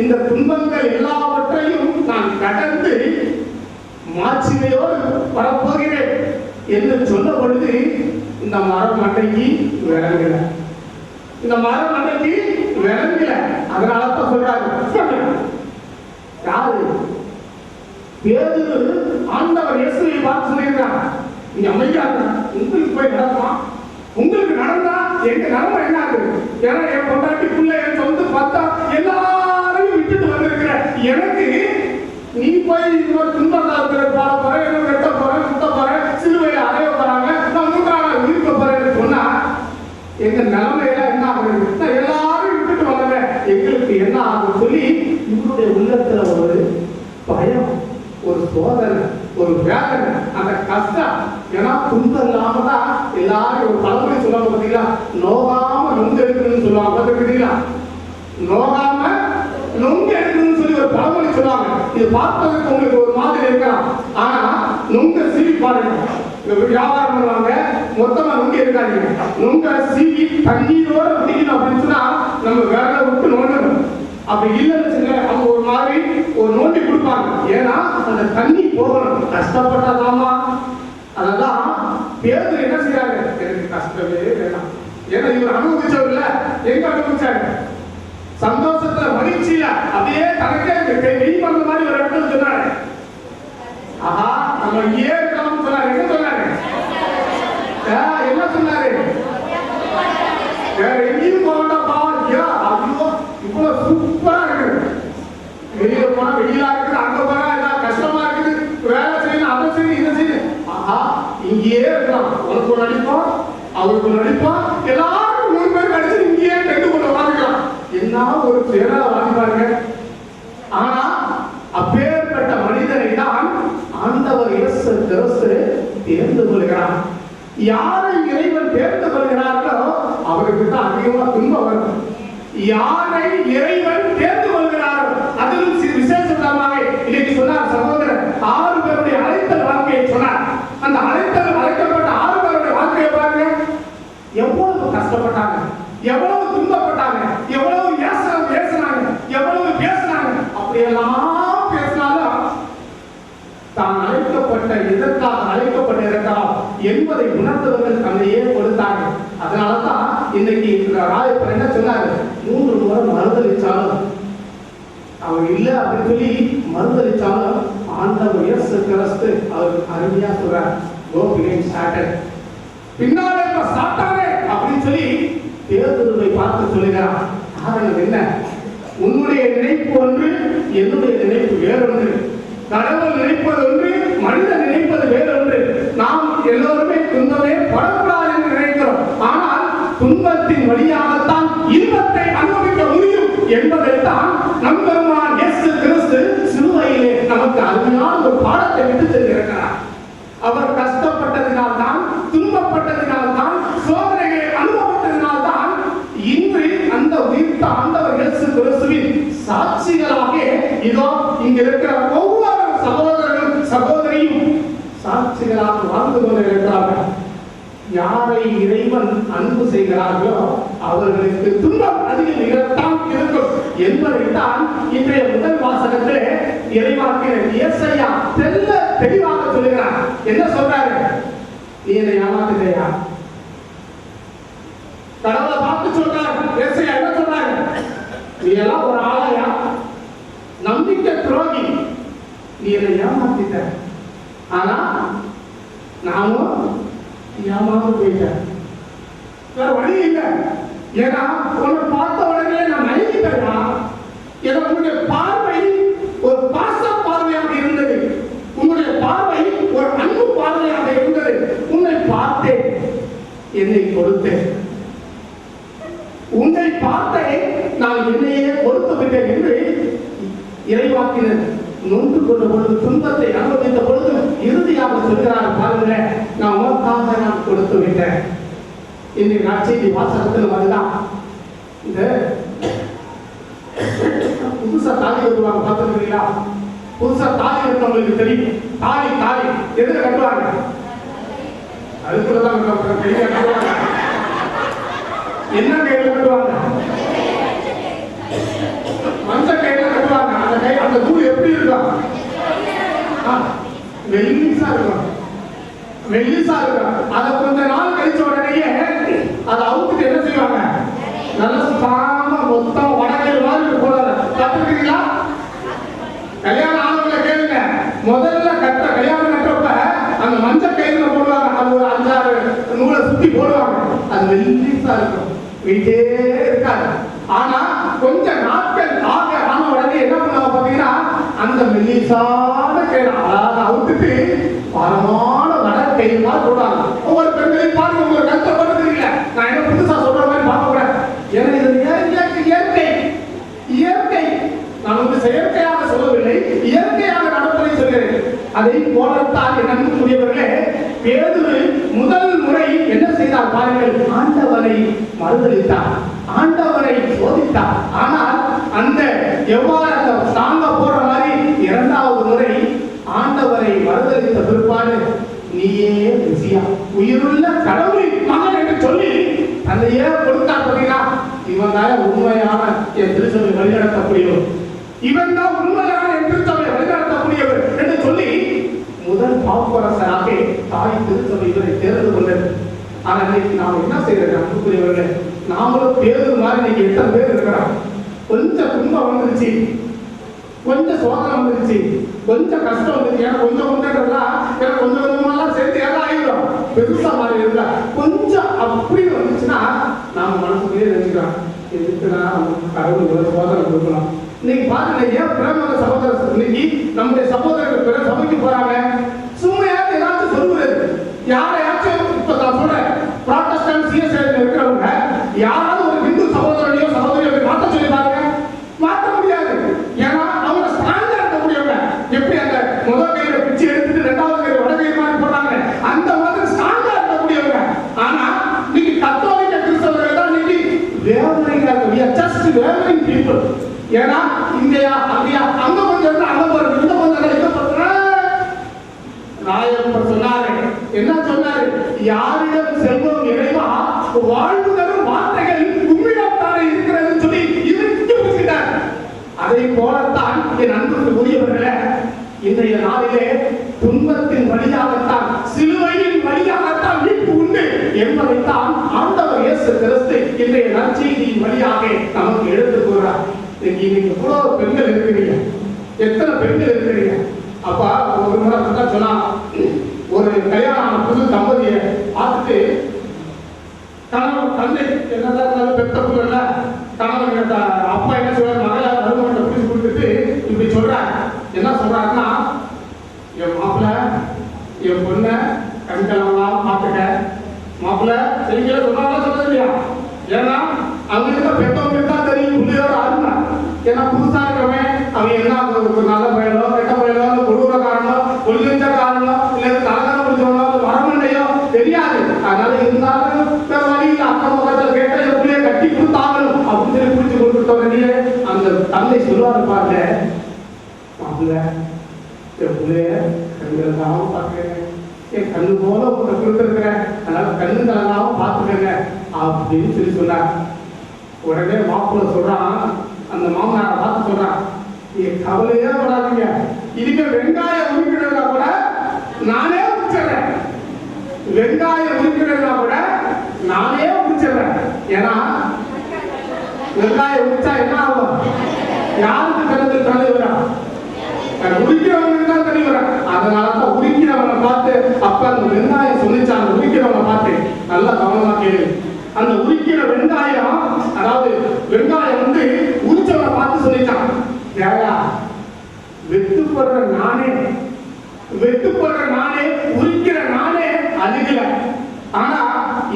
இந்த துன்பங்கள் எல்லாவற்றையும் நான் கடந்து மாட்சிமையோடு வரப்போகிறேன் என்று சொன்ன பொழுது இந்த மரம் அன்றைக்கு விளங்கல, இந்த மரம் அன்றைக்கு விளங்கல. அதனாலதான் சொல்றாரு, யாரு பேதுரு ஆண்டவர் இயேசுவை பார்த்து சொல்லியிருக்காங்க, நீங்க அமைதியா உங்களுக்கு போய் நடக்குமா, உங்களுக்கு நடந்தா எங்க நிலைமை என்ன ஆகுது? ஏன்னா என் பொண்டாட்டிக்குள்ள என் சொந்த பார்த்தா எல்லாரையும் விட்டுட்டு வந்திருக்கிற எனக்கு நீ போய் இன்னொரு துன்பக்காலத்துல பாட போற, என்ன வெட்ட போற, சுத்த போற, சிலுவையில அறைய போறாங்க, நான் 3ஆம் நாள் இருக்க போறேன்னு சொன்னா எங்க நிலைமையில என்ன ஆகுது? எல்லாரும் விட்டுட்டு வந்தவங்க எங்களுக்கு என்ன ஆகும் சொல்லி இவருடைய உள்ளத்துல ஒரு பயம், ஒரு சோதனை, ஒரு வேதனை, அந்த கஷ்டம். ஏன்னா துன்பம் இல்லாம தான் எல்லாரும் ஒரு பழமொழி சொல்லுவாங்க பார்த்தீங்களா, நோகாம நொங்கு எடுக்கணும்னு சொல்லுவாங்க பார்த்துக்கிட்டீங்களா, நோகாம நொங்கு எடுக்கணும்னு சொல்லி ஒரு பழமொழி சொல்லுவாங்க. இது பார்ப்பதற்கு உங்களுக்கு ஒரு மாதிரி இருக்கலாம், ஆனா நொங்க சீவி பாருங்க. வியாபாரம் பண்ணுவாங்க, மொத்தமா நொங்கு இருக்காங்க, நொங்க சீவி தண்ணீரோட குடிக்கணும் அப்படின்னு சொன்னா நம்ம வேலை விட்டு நோண்டணும். அப்படி இல்லைன்னு வச்சுங்க, அவங்க ஒரு மாதிரி ஒரு நோண்டி கொடுப்பாங்க. ஏன்னா அந்த தண்ணி போகணும், கஷ்டப்பட்டாதாமா. அதெல்லாம் பேதுரு என்ன செய்யறாங்க, எனக்கு கஷ்டமே வேணாம். ஏன்னா இவர் அனுபவிச்சவர் இல்ல, எங்க அனுபவிச்சாங்க? சந்தோஷத்துல மகிழ்ச்சியில அப்படியே தனக்கே வெய் பண்ண மாதிரி ஒரு இடத்துல சொன்னாரு, ஆஹா நம்ம இங்கே இருக்கலாம்னு சொன்னாரு. என்ன சொன்னாரு? என்ன சொன்னாரு? வேற எங்கேயும் போகண்டாப்பா, ஐயோ இவ்வளவு சூப்பரா இருக்கு, வெளியில போனா வெயிலா இருக்குது, அங்க போனா ஏதாவது கஷ்டமா இருக்குது, வேலை செய்யணும், அதை செய்யணும், இதை செய்யணும். ஆஹா இங்கேயே இருக்கலாம், உனக்கு ஒரு நடிப்போம், அவருக்கு ஒரு நடிப்போம், எல்லாரும் 3 பேர் கடிச்சு இங்கேயே கண்டு கொண்டு வாழ்ந்துக்கலாம். என்ன ஒரு பேரா வாழ்ந்தாங்க. ஆனா அப்பேற்பட்ட மனிதனை தான் ஆண்டவர் இயேசு கிறிஸ்து தேர்ந்து கொள்கிறார். யாரை இறைவன் தேர்ந்து கொள்கிறார்களோ அவருக்கு தான் அதிகமா துன்பம் வரும். யாரை இறைவன் தேர்ந்து கொள்கிறாரோ அதிலும் விசேஷமாக இன்னைக்கு சொன்னார் சகோதரர், 6 பேருடைய அழைத்தல் வாழ்க்கையை சொன்னார். அந்த அழைக்கப்பட்ட 6 பேருடைய வாழ்க்கையை பாருங்க, எவ்வளவு கஷ்டப்பட்டாங்க, எவ்வளவு துன்பப்பட்டாங்க, எவ்வளவு பேசினாங்க, எவ்வளவு பேசினாங்க. அப்படியெல்லாம் பேசினாலும் தான் அழைக்கப்பட்ட எதற்காக அழைக்கப்பட்டிருக்கலாம் என்பதை உணர்ந்தவர்கள் தன்னையே கொடுத்தாங்க. அதனாலதான் இன்னைக்கு ராயப்பர் என்ன சொன்னாரு, 3 முறை மறுதளிச்சாலும் அவர் இல்லை அப்படின்னு சொல்லி மறுதளிச்சாலும் ஆண்டவர் இயேசு கிறிஸ்து அவருக்கு அருமையா சொல்றார், கோ பிகைன் சாட்டன், பின்னாலே சாத்தானே அப்படின்னு சொல்லி பேதுருவை பார்த்து சொல்லுகிறார். காரணம் என்ன? உன்னுடைய நினைப்பு ஒன்று, என்னுடைய நினைப்பு வேறொன்று. கடவுள் நினைப்பது ஒன்று, மனிதன் நினைப்பது வேறொன்று. நாம் எல்லோருமே துன்பமே படக்கூடாது என்று நினைக்கிறோம். ஆனால் துன்பத்தின் வழியாகத்தான் இன்பத்தை அனுபவிக்க முடியும் என்பதைத்தான் நம் பெருமான் இயேசு கிறிஸ்து சிலுவையிலே நமக்கு அருமையான ஒரு பாடத்தை விட்டு சென்றிருக்கிறார். அவர் கஷ்டப்பட்டதினால்தான், துன்பப்பட்டதினால்தான், சோதனைகளை அனுபவித்ததினால்தான் இன்று அந்த உயிர்த்த ஆண்டவர் இயேசு கிறிஸ்துவின் சாட்சிகளாக இதோ இங்க இருக்கிற ஒவ்வொரு சகோதரரும் சகோதரியும் சாட்சிகளாக வாழ்ந்து கொண்டிருக்கிறார்கள். யாரை இறைவன் அன்பு செய்கிறார்களோ அவர்களுக்கு துன்பம் அதிகம் நிகழ்த்தான் இருக்கும் என்பதைத்தான் இன்றைய முதல் வாசகத்திலே இறைவாக்கினர் ஏசாயா தெளிவாக சொல்லுகிறார். என்ன சொல்றாரு? நீ என்னை ஏமாத்துறியா? கடவுளை பார்த்து சொல்றாரு. ஏசாயா என்ன சொல்றாரு? நீ எல்லாம் ஒரு ஆளையா? நம்பிக்கை துரோகி, நீ என்னை ஏமாத்திட்ட. ஆனா நானும் ஏமாந்து போயிட்டேன். வேற வழி இல்லை. ஏன்னா உன்னை பார்த்த உடனே நான் நம்பிட்டேனா? எனக்கு உன்னுடைய பார்வை ஒரு பாச பார்வையாக இருந்தது. உன்னுடைய பார்வை ஒரு அன்பு பார்வையாக இருந்தது. உன்னை பார்த்தேன், என்னை கொடுத்தேன். உன்னை பார்த்தேன், நான் என்னையே கொடுத்து விட்டேன் என்று இறைவாக்கினர் நொந்து கொண்ட பொழுது, துன்பத்தை அனுபவித்த பொழுது இறுதியாக சொல்கிறார். பாருங்களேன், நான் உனக்காக நான் கொடுத்து விட்டேன். இன்றைய நற்செய்தி வாசகத்தில் அதுதான். இந்த புதுசா தாலி கட்டுவாங்க, பார்த்துருக்கீங்களா? புதுசா தாலி கட்டுறவங்களுக்கு தெரியும். தாலி தாலி எதுல கட்டுவாங்க? அதுக்குள்ளதான் கட்டுவாங்க. என்ன கையில கட்டுவாங்க? மஞ்ச கையில கட்டுவாங்க. அந்த கை, அந்த நூல் எப்படி இருக்கும்? வெள்ளிசா இருக்கும். வெள்ளிசா இருக்கும். அதை கொஞ்ச நாள் கழிச்ச உடனேயே அதை அவுத்துட்டு என்ன செய்வாங்க? நல்ல ஸ்ட்ராங்கா மொத்தம் வடக்கல் மாதிரி போடுறாங்க. கத்துக்கிறீங்களா? கல்யாணம் ஆனவங்களை கேளுங்க. முதல்ல கல்யாணம் கட்டுறப்ப அந்த மஞ்சள் கயிறுல போடுவாங்க. அது ஒரு 5-6 நூலை சுத்தி போடுவாங்க. அது வெள்ளிசா இருக்கும், வீட்டே இருக்காது. ஆனா கொஞ்ச நாட்கள் ஆன உடனே என்ன பண்ணுவாங்க பாத்தீங்கன்னா, அந்த மெல்லிசான கயிறு அவுத்துட்டு பரமான வடக்கயிறு மாதிரி போடுவாங்க. ஒவ்வொரு பெண்களையும் பாருங்க, உங்களுக்கு கஷ்டப்படுறீங்க. நான் என்ன புதுசா சொல்ற மாதிரி பார்க்க கூடாது. ஏன்னா இது இயற்கை. இயற்கை நான் வந்து செயற்கையாக சொல்லவில்லை, இயற்கையாக நடப்பதை சொல்கிறேன். அதை போலத்தான் என் அன்புக்குரியவர்களே, பேதுரு முதல் முறை என்ன செய்தார் பாருங்கள்? ஆண்டவரை மறுதலித்தார், ஆண்டவரை சோதித்தார். ஆனால் அந்த எவ்வாறு அந்த சாங்க போற மாதிரி இரண்டாவது முறை ஆண்டவரை மறுதலித்த பிற்பாடு, நீயே மெசியா, உயிருள்ள கடவுளின் மகன் என்று சொல்லி தன்னையே கொடுத்தார். பார்த்தீங்கன்னா, இவன் தான் உண்மையான என் திருச்சபை வழிநடத்தக்கூடியவர், இவன் தான் உண்மையான என் திருச்சபை வழிநடத்தக்கூடியவர் என்று சொல்லி முதல் பாப்பரசராக தாய் திருச்சபை இவரை தேர்ந்து கொண்டது. ஆனா இன்னைக்கு நாம் என்ன செய்யறது? அன்புக்குரியவர்களே, நாமளும் பேரு மாதிரி இன்னைக்கு எத்தனை பேர் இருக்கிறோம்? கொஞ்சம் துன்பம் வந்துருச்சு, கொஞ்சம் சோதனை வந்துருச்சு, கொஞ்சம் கஷ்டம் வந்துருச்சு. ஏன்னா கொஞ்சம் கொஞ்சம்லாம் எனக்கு கொஞ்சம் கொஞ்சமெல்லாம் சேர்த்து எல்லாம் ஆகிடும், பெருசா மாதிரி இருந்தா கொஞ்சம் அப்படி வந்துச்சுன்னா நாம மனசுக்குள்ளே நினைச்சுக்கிறோம், எதுக்குன்னா கடவுள் ஒரு சோதனை கொடுக்கலாம். இன்னைக்கு பாருங்க, ஏன் பிரேம சகோதரர் இன்னைக்கு நம்முடைய சகோதரர்கள் பிற சபைக்கு போறாங்க, சும்மையாவது ஏதாச்சும் சொல்லுறது. யாரையாச்சும் இப்ப நான் சொல்றேன், புராட்டஸ்டன்ட் சிஎஸ்ஐல இருக்கிறவங்க யாராவது ஒரு ஹிந்து சகோதரனையோ சகோதரியோ மாற்ற சொல்லி பாருங்க, மாற்ற முடியாது. ஏன்னா அவங்க ஸ்ட்ராங்கா இருக்கக்கூடியவங்க. எப்படி அந்த முதல் கையில பிச்சு எடுத்துட்டு ரெண்டாவது கையில வடகை மாதிரி போடுறாங்க, அந்த மாதிரி ஸ்ட்ராங்கா இருக்கக்கூடியவங்க. ஆனா இன்னைக்கு கத்தோலிக்க கிறிஸ்தவர்கள் தான் இன்னைக்கு வேதனையா இருக்கு. we are just wavering people. ஏன்னா இந்தியா அப்படியா அங்க கொஞ்சம் இருந்தா அங்க போறது, இந்த கொஞ்சம் இங்க போறது. ராயப்பர் சொன்னாரு, என்ன சொன்னாரு? யாரிடம் செல்வம் இறைவா வாழ்வு தரும் வார்த்தைகள் உம்மிடம் தானே இருக்கிறது சொல்லி இவருக்கு பேசிட்டார். அதை போலத்தான் என் அன்புக்கு உரியவர்களே, இன்றைய நாளிலே துன்பத்தின் வழியாகத்தான், சிலுவையின் வழியாகத்தான் மீட்பு உண்டு என்பதைத்தான் ஆண்டவர் இயேசு கிறிஸ்து இன்றைய நற்செய்தியின் வழியாக நமக்கு எடுத்துக் கூறுகிறார். இன்னைக்கு எவ்வளவு பெண்கள் இருக்கிறீங்க, எத்தனை பெண்கள் இருக்கிறீங்க? அப்பா ஒரு முறை தான் சொன்னா, ஒரு கல்யாணம் புது தம்பதியை பார்த்துட்டு கணவன் தந்தை என்னதான் பெத்த பிள்ளை கணவன் அப்பா என்ன சொல்றாரு, மகளை மருமகனை பிடிச்சு கொடுத்துட்டு இப்படி சொல்றாரு. என்ன சொல்றாருன்னா, என் மாப்பிள்ள என் பொண்ணை கண்கலமா மாப்பிள்ள செய்ய சொன்னாலும் சொல்ல இல்லையா? ஏன்னா அவங்க இருக்க பெற்றவங்களுக்கு தான் தெரியும் புள்ளையோட அருமை. ஏன்னா புதுசா இருக்கிறவன் அவன் என்ன நல்ல பயிலோ கெட்ட பயிலோ கொடூரக்காரனோ கொள்ளிச்சக்காரனோ இல்ல தலைகாலம் முடிச்சவனோ வரமண்டையோ தெரியாது. அதனால இருந்தாலும் வேற வழியில் அக்கம் பக்கத்தில் கேட்ட என் பிள்ளைய கட்டி கொடுத்தாகணும் அப்படின்னு சொல்லி பிடிச்சி கொடுத்துட்டோம். அந்த தந்தை சொல்லுவாரு பாருங்க, மாப்பிள்ள என் பிள்ளைய கண்ணுகளாகவும் பார்த்துக்கங்க, என் கண்ணு போல உங்களை கொடுத்துருக்கிறேன், அதனால கண்ணுகளாகவும் பார்த்துக்கங்க அப்படின்னு சொல்லி சொன்னார். உடனே மாப்பிள்ள சொல்றான், அந்த மாமனாரை பார்த்து சொல்றான், நீங்க கவலையே படாதீங்க, இதுக்கு வெங்காயம் உரிக்கிறதா கூட நானே உரிச்சிடுறேன், வெங்காயம் உரிக்கிறதா கூட நானே உரிச்சிடுறேன். ஏன்னா வெங்காயம் உரிச்சா என்ன ஆகும்? யாருக்கு கணத்தில் தலை வரா? உரிக்கிறவனுக்கு தான் தனி வர. அதனாலதான் உரிக்கிறவனை பார்த்து அப்ப அந்த வெங்காயம் சொல்லிச்சா, அந்த உரிக்கிறவனை பார்த்து நல்லா கவனமா கேளு. அந்த உரிக்கிற வெங்காயம், அதாவது வெங்காயம் வந்து உரிச்சவனை பார்த்து சொல்லிச்சான், ஏயா வெட்டுப்படுற நானே, வெட்டுப்படுற நானே, உரிக்கிற நானே அழுகல, ஆனா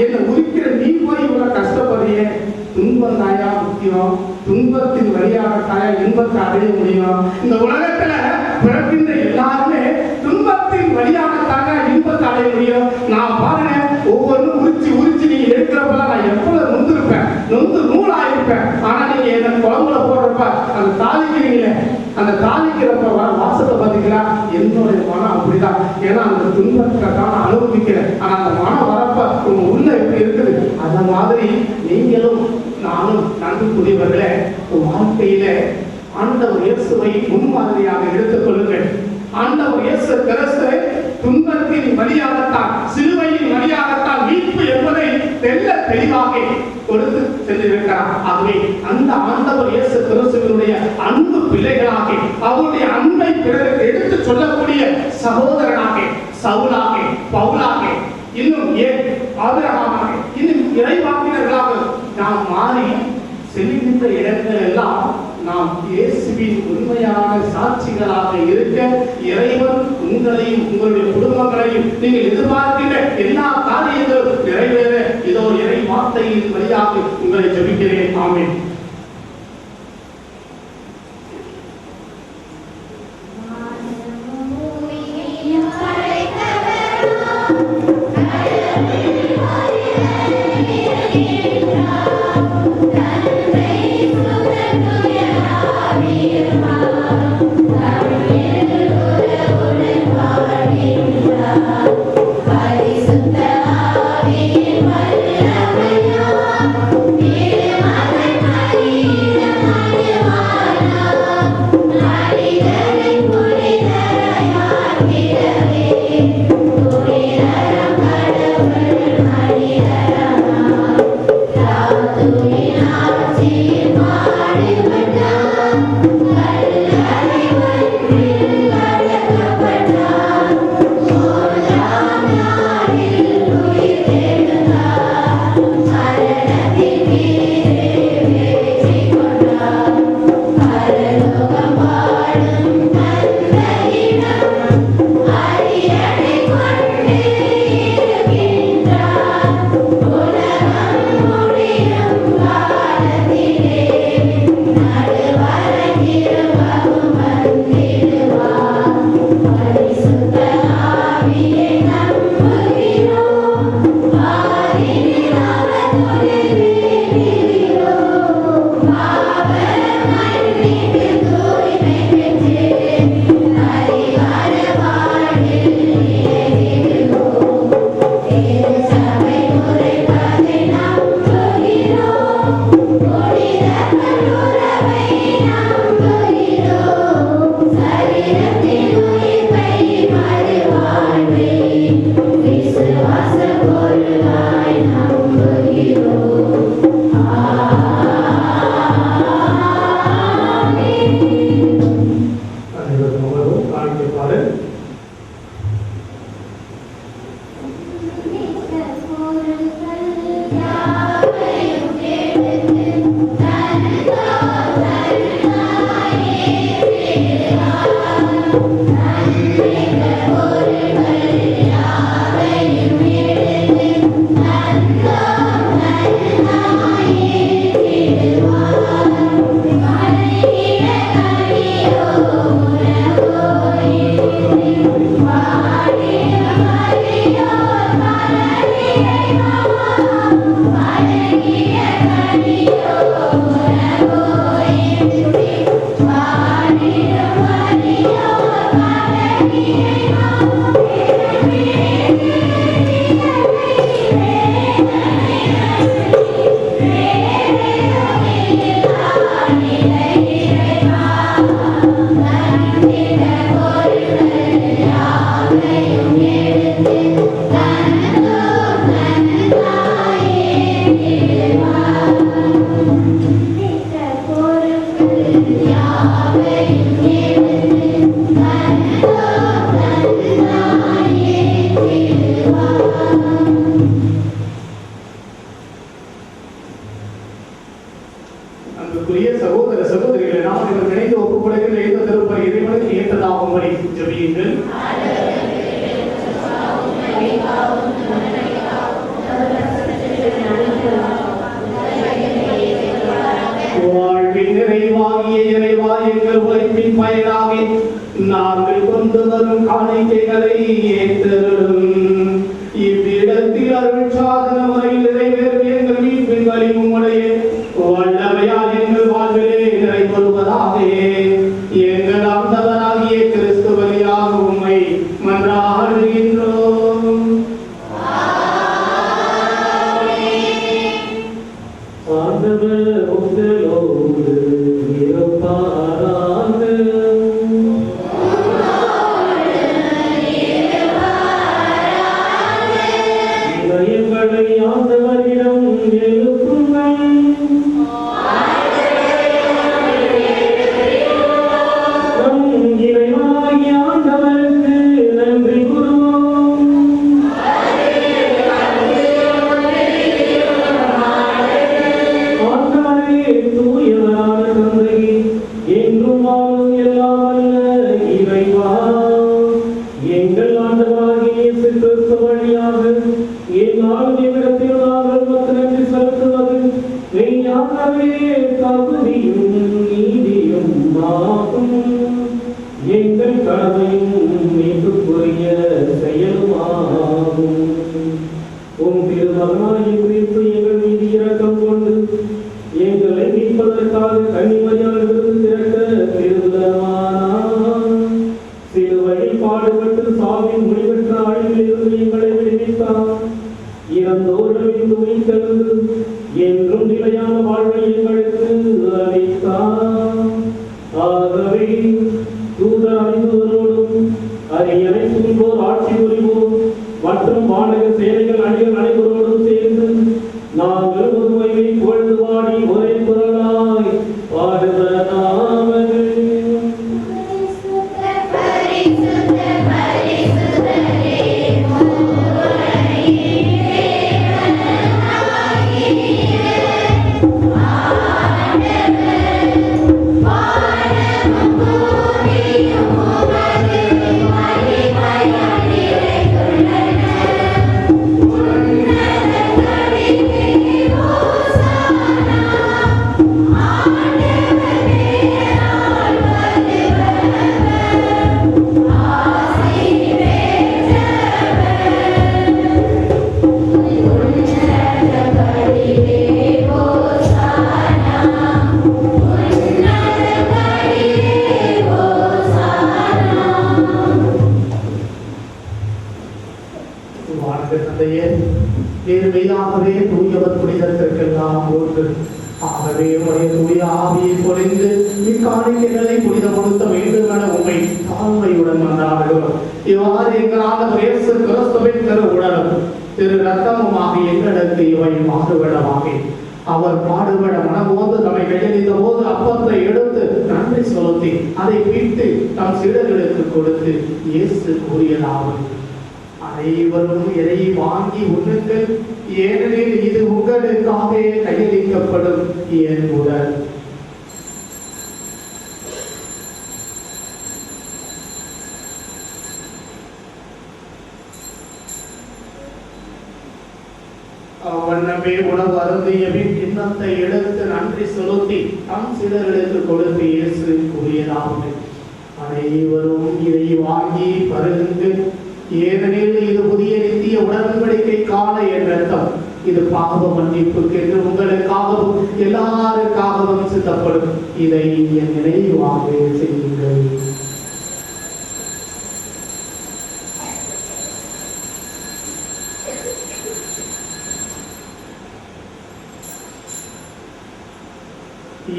என்ன உரிக்கிற நீ போய் இவ்வளவு கஷ்டப்படுறியே, துன்பம் தாயா முக்கியம், துன்பத்தின் வழியாக தாயா இன்பத்தை அடைய முடியும். இந்த உலகத்துல பிறக்கின்ற எல்லாருமே துன்பத்தின் வழியாக தாயா இன்பத்தை அடைய முடியும். நான் பாருங்க, ஒவ்வொன்றும் உரிச்சு உரிச்சு நீங்க எடுக்கிறப்பெல்லாம் நான் எவ்வளவு நொந்திருப்பேன், நொந்து நூலாயிருப்பேன். ஆனா நீங்க என்ன குழம்புல போடுறப்ப அந்த தாளிக்கிறீங்களே, அந்த தாளிக்கிறப்ப வர வாசத்தை பார்த்தீங்களா, என்னுடைய மனம் அப்படிதான். ஏன்னா அந்த துன்பத்தை தான் நான் அனுபவிக்கிறேன். ஆனா அந்த மனம் வரப்ப உங்க உள்ள எப்படி இருக்குது, அந்த மாதிரி நீங்களும் நானும் நன்றிக்குரியவர்களே வாழ்க்கையில ஆண்டவர் இயேசுவை முன்மாதிரியாக எடுத்துக் கொள்ளுங்கள். ஆண்டவர் இயேசு கிறிஸ்து துன்பத்தின் வழியாகத்தான், சிலுவையின் வழியாகத்தான் மீட்பு என்பதை தெல்ல தெளிவாக கொடுத்து சென்றிருக்கிறார். ஆகவே அந்த ஆண்டவர் இயேசு கிறிஸ்துவினுடைய அன்பு பிள்ளைகளாக, அவருடைய அன்பை பிறருக்கு எடுத்து சொல்லக்கூடிய சகோதரனாக, சவுலாக, பவுலாக, இன்னும் ஏன் ஆபிரகாமாக, இன்னும் இறைவாக்கினர்களாக நாம் மாறி செல்கின்ற இடங்கள் எல்லாம் நாம் இயேசுவின் உண்மையான சாட்சிகளாக இருக்க இறைவன் உங்களையும் உங்களுடைய குடும்பங்களையும் நீங்கள் எதிர்பார்க்கின்ற எல்லா காரியங்களும் நிறைவேற இதோ இறை வார்த்தையின் வழியாக உங்களை ஜெபிக்கிறேன். ஆமென். பரிசுத்த ஆவியின் வல்லமையால் அன்புக்குரிய சகோதர சகோதரிகளை நாம் இவர் நினைத்து ஒப்புக்கொடுக்கிற இந்த திருப்பலி இறைவனுக்கு ஏற்றதாகும்படி ஜெபியுங்கள். வாழ்வின் நிறைவாகிய இறைவா, எங்கள் உழைப்பின் பயனாக நாங்கள் கொண்டு வரும் காணிக்கைகளை ஏற்றருளும். இவ்விடத்தில் அருள் சாதன முறையில் நிறைவேறும் எங்கள் மீட்பின் வழி உம்முடைய வல்லமையால் எங்கள் வாழ்விலே நிறைவேறுவதாக. எங்கள் ஆண்டவராகிய கிறிஸ்து வழியாக உம்மை மன்றாடுகின்றோம். ஆண்டவர் உங்களோடு இருப்பாராக. இதயங்களை ஆண்டவரிடம் எழுப்புங்கள். நம் இறைவனாகிய ஆண்டவருக்கு நன்றி கூறுவோம். ஆண்டவரே, தூயவரான தந்தையே, என்றும் வாழும் எல்லாம் வல்ல இறைவா, எங்கள் ஆண்டவராகிய இயேசு கிறிஸ்து வழியாக எந்நாளும் எவ்விடத்தில் நாங்கள் உமக்கு நன்றி செலுத்துவது மெய்யாகவே தகுதியும் நீதியும் ஆகும். எங்கள் கடமையும் மீட்புக்குரிய செயலுமாகும். உம் திருமகனாகிய கிறிஸ்து எங்கள் மீது இரக்கம் கொண்டு எங்களை மீட்பதற்காக கன்னிமரியால் விருது திறக்க திருவுளமானார். சிலுவையில் பாடுபட்டு சாவின் முடிவற்ற ஆழிலிருந்து எங்களை விடுவித்தார். இறந்தோர்களின் உயிர்த்தெழுந்து என்றும் நிலையான வாழ்வை எங்களுக்கு அளித்தார். ஆகவே தூதர் அறிந்தவரோடும் அரியணை சூழ்வோர் ஆட்சி புரிவோர் மற்றும் வானக சேனைகள் அணிகள் அனைவரோடும் சேர்ந்து நாங்கள் ஒருமையை புகழ்ந்து பாடி ஒரே குரலாய் பாடுவதாவது. நேர்மையாகவே தூயவர் புனிதத்திற்கெல்லாம் போன்று. ஆகவே உடைய தூய ஆவியை பொழிந்து இக்காணிக்கைகளை புனிதப்படுத்த வேண்டும் என உண்மை தாழ்மையுடன் மன்றாடுகிறோம். இவ்வாறு எங்கள் ஆண்டவர் இயேசு கிறிஸ்துவின் திரு உடலும் திரு ரத்தமுமாக எங்களுக்கு இவை மாறுவிடமாக. அவர் பாடுபட மனமோந்து தம்மை கையளித்த போது அப்பத்தை எடுத்து நன்றி செலுத்தி அதை பிட்டு தம் சீடர்களுக்கு கொடுத்து இயேசு கூறியதாவது: அனைவரும் இதை வாங்கி உண்ணுங்கள், ஏனெனில் இது உங்களுக்காக கையளிக்கப்படும் என் உடல். அவ்வண்ணமே உணவு அருந்திய பின் கிண்ணத்தை எடுத்து நன்றி செலுத்தி தம் சீடர்களுக்கு கொடுத்து இயேசு கூறியதாவது: அனைவரும் இதை வாங்கி பருகுங்கள், ஏனெனில் இது புதிய நித்திய உடன்படிக்கைக்கான என் ரத்தம். இது பாவ மன்னிப்புக்கு என்று உங்களுக்காகவும் எல்லாருக்காகவும் சித்தப்படும். இதை என் நினைவாக செய்யுங்கள்.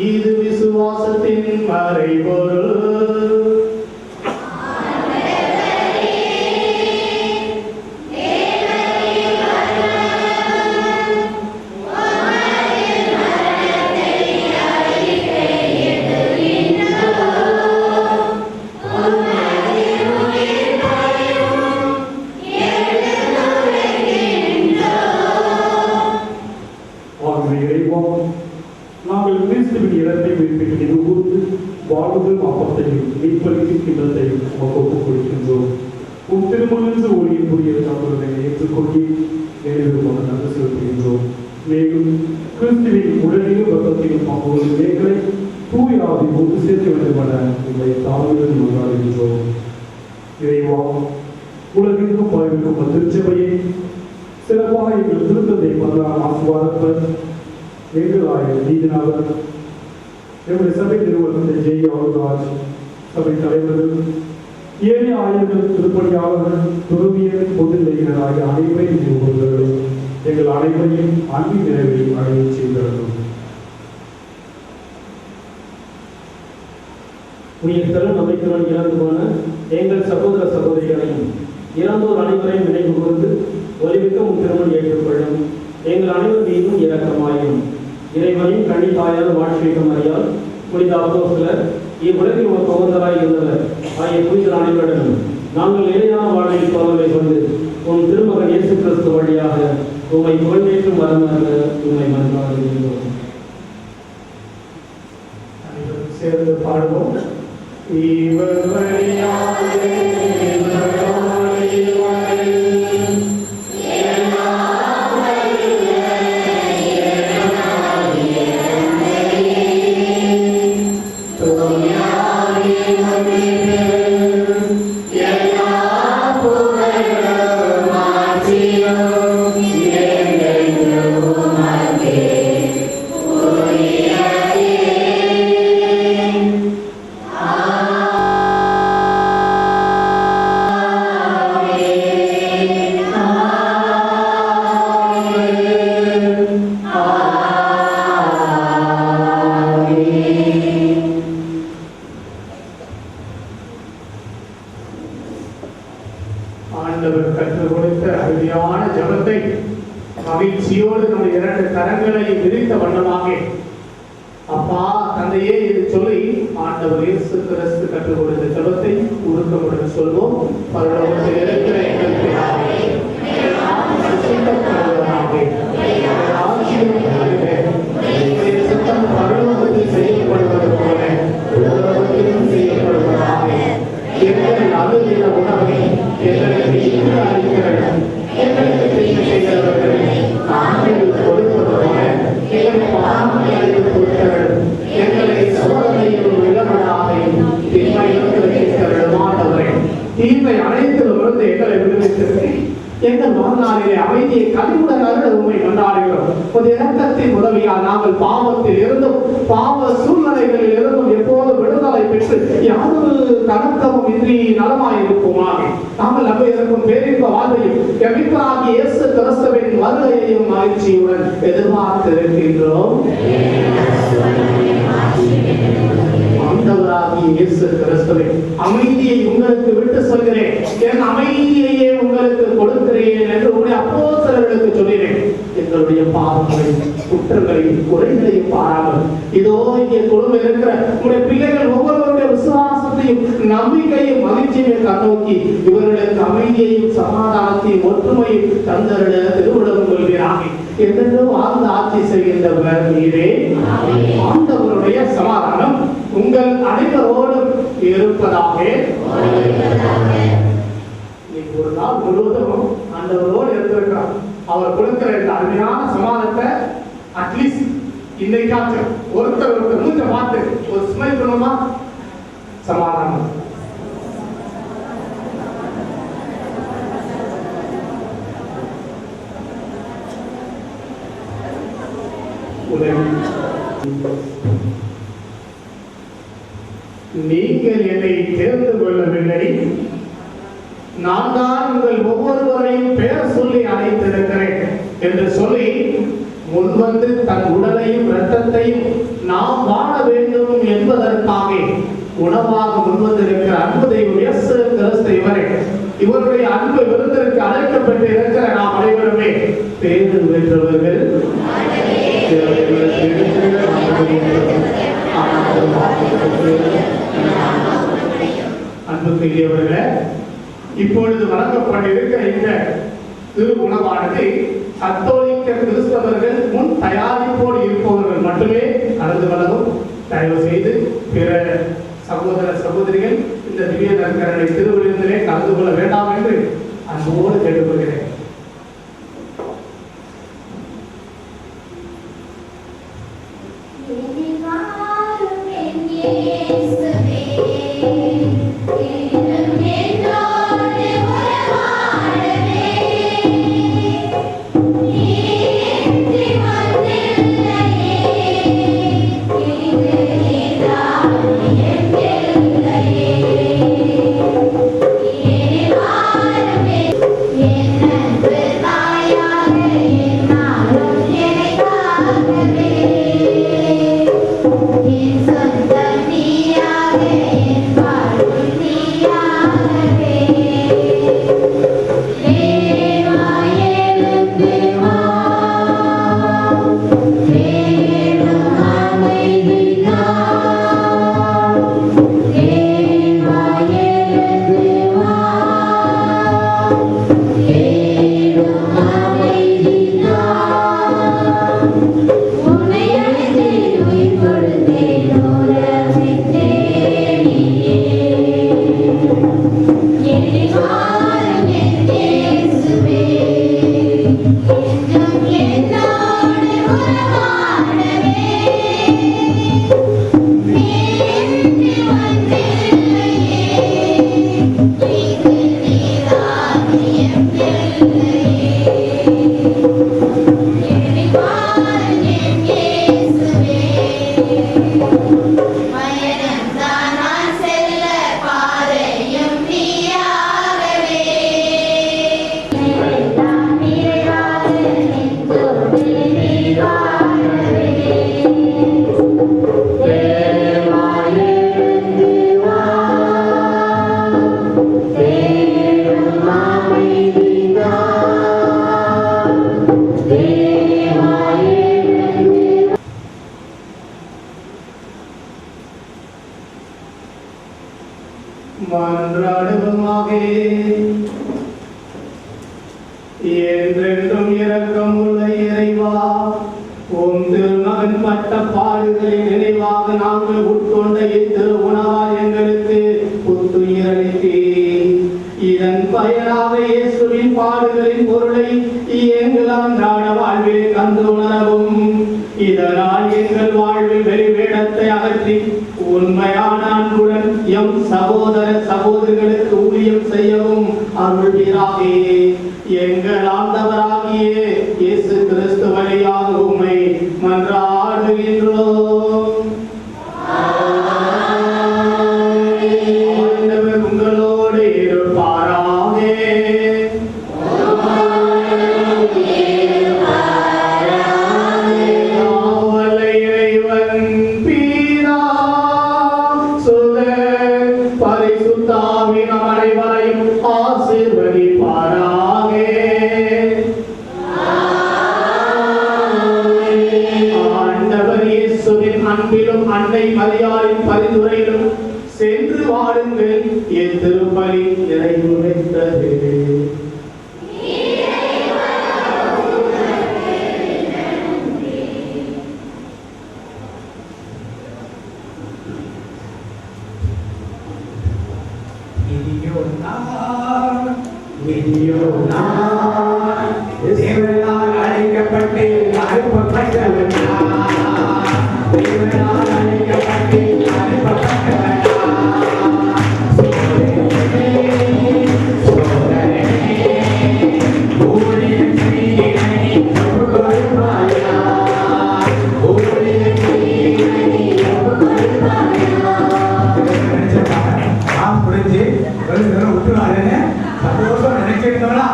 இது விசுவாசத்தின் மறைபொருள். நாங்கள் கிறிஸ்துவின் இடத்தை விரும்பி நிறுவூர்ந்து வாழ்வதும் அப்பத்தையும் மீட்பளிக்கும் கிண்ணத்தையும் ஒப்புக் கொடுக்கின்றோம். உன் திருமணத்து ஒளியின் புதிய தவறுகளை ஏற்றுக்கொண்டு நினைவுமாக நன்றி செலுத்துகின்றோம். மேலும் கிறிஸ்துவின் உடலிலும் ரத்தத்திலும் பங்குள்ள மேற்களை தூய ஆவி ஒன்று சேர்க்க வேண்டுமென உங்களை தாழ்வுடன் கொண்டாடுகின்றோம். இறைவா, உலகிற்கும் பரவிக்கும் திருச்சபையை சிறப்பாக எங்கள் திருத்தந்தை மன்றாம் ஆசீர்வாதப்பர் எங்களாய நீதிநாதர், எங்களுடைய சபை நிறுவனத்தை ஜெய் ஆளுராஜ், சபை தலைவர்கள், ஏனைய ஆயர்கள், திருப்பணியாளர்கள், துறவியர், பொதுநிலையினர் ஆகிய அனைவரையும் நிறுவனங்களும் எங்கள் அனைவரையும் அன்பின் நிறைவில் அடைய செய்தார்கள். உயிர் தரும் நம்பிக்கையுடன் இறந்து போன எங்கள் சகோதர சகோதரிகளையும் இறந்தோர் அனைவரையும் நினைவு கூர்ந்து ஒலிமிக்க உன் திருமணம் ஏற்றுக்கொள்ளும். எங்கள் அனைவர் மீதும் இரக்கமாயும். இறைவனின் கண்ணித்தாயால் வாழ்க்கைக்கு மறியால் புனித அப்போஸ்தலர், இவ்வுலகில் உமக்கு உகந்தராய் இருந்தவர் ஆகிய புனிதர் அனைவருடனும் நாங்கள் நிலையான வாழ்வில் தோழமை கொண்டு உன் திருமகன் இயேசு கிறிஸ்து வழியாக உம்மை புகழ்ந்தேற்றும் வரமாக உம்மை மன்றாடுகின்றோம். சேர்ந்து பாடுவோம். இவர் வழியாக ஆண்டவர் கற்றுக் கொடுத்த அருமையான ஜபத்தை மகிழ்ச்சியோடு நம்முடைய இரண்டு கரங்களை விரித்த வண்ணமாக அப்பா தந்தையே என்று சொல்லி ஆண்டவர் இயேசு கிறிஸ்து கற்றுக் கொடுத்த ஜபத்தை உருக்கமுடன் சொல்வோம். பரலோகத்தில் இருக்கிற எங்கள் பிதாவே, சித்தம் பரலோகத்தில் செய்யப்படுவது போல உலகத்திலும் செய்யப்படுவதாக. எங்கள் அழுகிற உணவை எங்களுக்கு இன்று அளிக்கிறோம். எங்களுக்கு தீமை செய்கிறவர்கள் நாங்கள் கொடுப்பது போல எங்கள் பாவங்களை பொறுத்தவர்கள் எங்களை சோதனையில் விளம்படாதையும் தீமையிலிருந்து ரட்சித்தருளுமாண்டவரே. தீமை அனைத்திலிருந்து எங்களை விடுவித்திருக்கிறேன். எங்கள் வாழ்நாளிலே அமைதியை கனிவுடன் அருள உம்மை கொண்டாடுகிறோம். ஒரு இரக்கத்தின் உதவியால் நாங்கள் பாவத்தில் இருந்தும் பாவ சூழ்நிலைகளில் இருந்தும் எப்போதும் விடுதலை பெற்று யாதொரு கலக்கமும் இன்றி நலமாயிருக்குமாக நாங்கள் நம்ப இருக்கும் பேரின்ப வாழ்வையும் எமிப்பராகிய இயேசு கிறிஸ்துவின் வருகையையும் மகிழ்ச்சியுடன் எதிர்பார்த்திருக்கின்றோம். ஆண்டவராகிய இயேசு கிறிஸ்துவே, அமைதியை உங்களுக்கு விட்டு சொல்கிறேன், என் அமைதியையே உங்களுக்கு கொடுக்கிறேன் என்று உங்களுடைய அப்போஸ்தலர்களுக்கு சொல்லினேன். எங்களுடைய பாவங்களையும் குற்றங்களையும் குறைகளையும் பாராமல் இதோ இங்கே குழும இருக்கிற உங்களுடைய பிள்ளைகள் ஒவ்வொருவருடைய விசுவாசத்தையும் நம்பிக்கையும் மகிழ்ச்சியையும் கண்ணோக்கி இவர்களுக்கு அமைதியையும் சமாதானத்தையும் ஒற்றுமையும் தந்தருட திருவிழம் கொள்கிறாங்க. என்றென்றோ ஆழ்ந்த ஆட்சி செய்கின்றவர் நீரே. ஆண்டவருடைய சமாதானம் உங்கள் அனைவரோடும் இருப்பதாக. ஒரு நாள் முழுவதும் ஆண்டவரோடு இருந்திருக்கிறார். அவர் கொடுக்கிற இந்த அருமையான சமாதானத்தை அட்லீஸ்ட் இன்னைக்காச்சும் ஒருத்தர் மூஞ்ச பார்த்து ஒரு ஸ்மைல் பண்ணுமா? சமாதானம் நீங்கள் என்னை தேர்ந்து கொள்ளவில்லை, நான் தான் உங்கள் ஒவ்வொருவரையும் பெயர் சொல்லி அழைத்திருக்கிறேன் என்று சொல்லி முன்வந்து தன் உடலையும் இரத்தத்தையும் நாம் வாழ வேண்டும் என்பதற்காக உணவாக முன்வந்திருக்கிற அன்பு தெய்வம் இயேசு கிறிஸ்து இவருடைய அன்பு விருந்திற்கு அழைக்கப்பட்டு இருக்கிற நாம் அனைவருமே பேரு பெற்றவர்கள். அன்புக்குரியவர்களே, இப்பொழுது வழங்கப்பட்டிருக்கிற இந்த திரு உணவானது கத்தோலிக்க கிறிஸ்தவர்கள் முன் தயாரிப்போடு இருப்பவர்கள் மட்டுமே கலந்து கொள்ளவும். தயவு செய்து பிற சகோதர சகோதரிகள் இந்த திவ்ய நற்கரணை திருவிருந்திலே கலந்து கொள்ள வேண்டாம் என்று அன்போடு கேட்டுக்கொள்கிறேன். என்றென்றும் இரக்கமுள்ள இறைவா, உம் திருமகன் பட்ட பாடுகளின் நினைவாக நாங்கள் உட்கொண்ட இத்திரு உணவால் எங்களுக்கு புத்துயிர் அளித்தீர். இதன் பயனாக இயேசுவின் பாடுகளின் பொருளை எங்கள் அன்றாட வாழ்வில் கண்டு உணரவும், இதனால் எங்கள் வாழ்வில் வெளிவேடத்தை அகற்றி உண்மையான அன்புடன் எம் சகோதர சகோதரிகளுக்கு ஊழியம் செய்யவும் அருள்வீராகவே. எங்கள் ஆண்டவராகிய இயேசு கிறிஸ்து வழியாக உம்மை மன்றாடுகின்றோம். ஆண்டவர் உங்களோடு இருப்பாராக. இறைவன் பிதா, சுதன், பரிசுத்த ஆவி நம் அனைவரையும் ஆசீர்வதிப்பாராக. அன்பிலும் அன்னை மரியாளின் பரிந்துரையிலும் சென்று வாழுங்கள். என் திருப்பலி நிறைவுற்றது. தேவனால் அழைக்கப்பட்டு அனுப்பப்பட்டவன் தேவனால் அழைக்கப்பட்டு அனுப்பப்பட்டவன் சந்தோஷம் நினைச்சிருந்தவனா